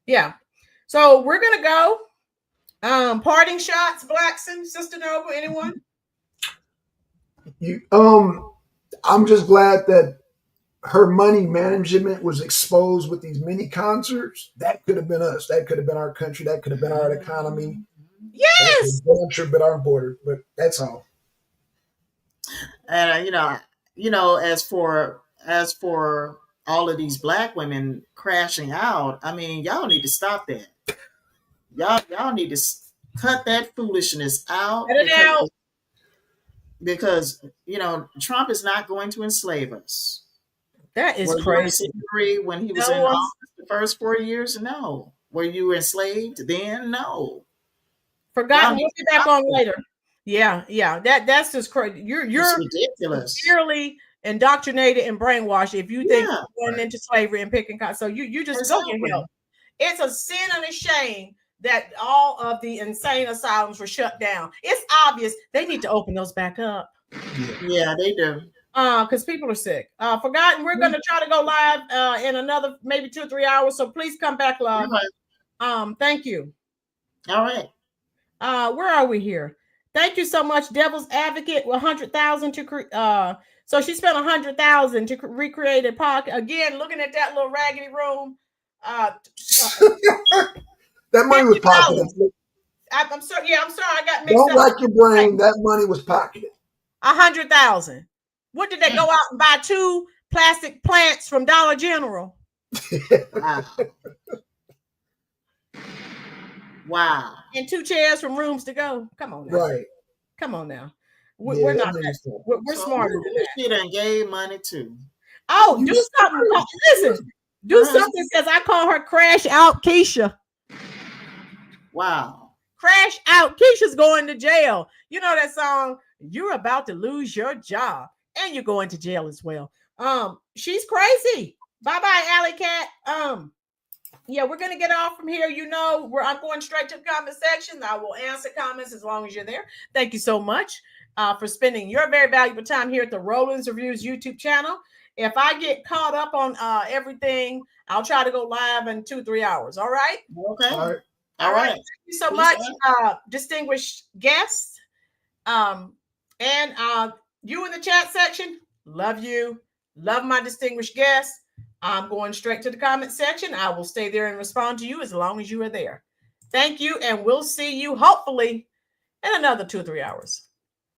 Speaker 1: Yeah. So we're gonna go. Parting shots, Blackson, Sister Noble, anyone?
Speaker 3: I'm just glad that her money management was exposed with these mini concerts. That could have been us. That could have been our country. That could have been our economy.
Speaker 1: Yes.
Speaker 3: I'm sure, but our border, but that's all.
Speaker 2: And as for all of these black women crashing out, I mean, y'all need to stop that. Y'all need to cut that foolishness out, because Trump is not going to enslave us.
Speaker 1: That is crazy.
Speaker 2: When he was in office the first 4 years, no. Were you enslaved then? No.
Speaker 1: Forgotten. We'll be back on later. Yeah. That's just crazy. You're
Speaker 2: ridiculous.
Speaker 1: Severely indoctrinated and brainwashed if you think you're going into slavery and picking cotton. So you just go get help. It's a sin and a shame that all of the insane asylums were shut down. It's obvious they need to open those back up.
Speaker 2: Yeah, they do.
Speaker 1: Because people are sick. Forgotten. We're going to try to go live in another maybe 2 or 3 hours. So please come back, love. Thank you.
Speaker 2: All right.
Speaker 1: Where are we here? Thank you so much, Devil's Advocate. 100,000 to so she spent 100,000 to recreate a park. Again, looking at that little raggedy room.
Speaker 3: That money was pocketed.
Speaker 1: I'm sorry. Yeah, I'm sorry. I got mixed
Speaker 3: Don't
Speaker 1: up.
Speaker 3: rack your brain. That money was pocketed.
Speaker 1: 100,000. What did they go out and buy 2 plastic plants from Dollar General?
Speaker 2: Wow.
Speaker 1: And 2 chairs from Rooms to Go. Come on now.
Speaker 3: Right.
Speaker 1: Come on now. We're not that. We're smarter than that.
Speaker 2: She done gave money too.
Speaker 1: Oh, do something. Listen, do something. Says I call her Crash Out Keisha.
Speaker 2: Wow.
Speaker 1: Crash Out. Keisha's going to jail. You know that song? You're about to lose your job and you're going to jail as well. She's crazy. Bye-bye, Alley Cat. Yeah, we're gonna get off from here. I'm going straight to the comment section. I will answer comments as long as you're there. Thank you so much for spending your very valuable time here at the Rollins Reviews YouTube channel. If I get caught up on everything, I'll try to go live in 2-3 hours. All right?
Speaker 2: Okay.
Speaker 1: All right. Thank you so much, distinguished guests. And you in the chat section, love you. Love my distinguished guests. I'm going straight to the comment section. I will stay there and respond to you as long as you are there. Thank you, and we'll see you hopefully in another 2 or 3 hours.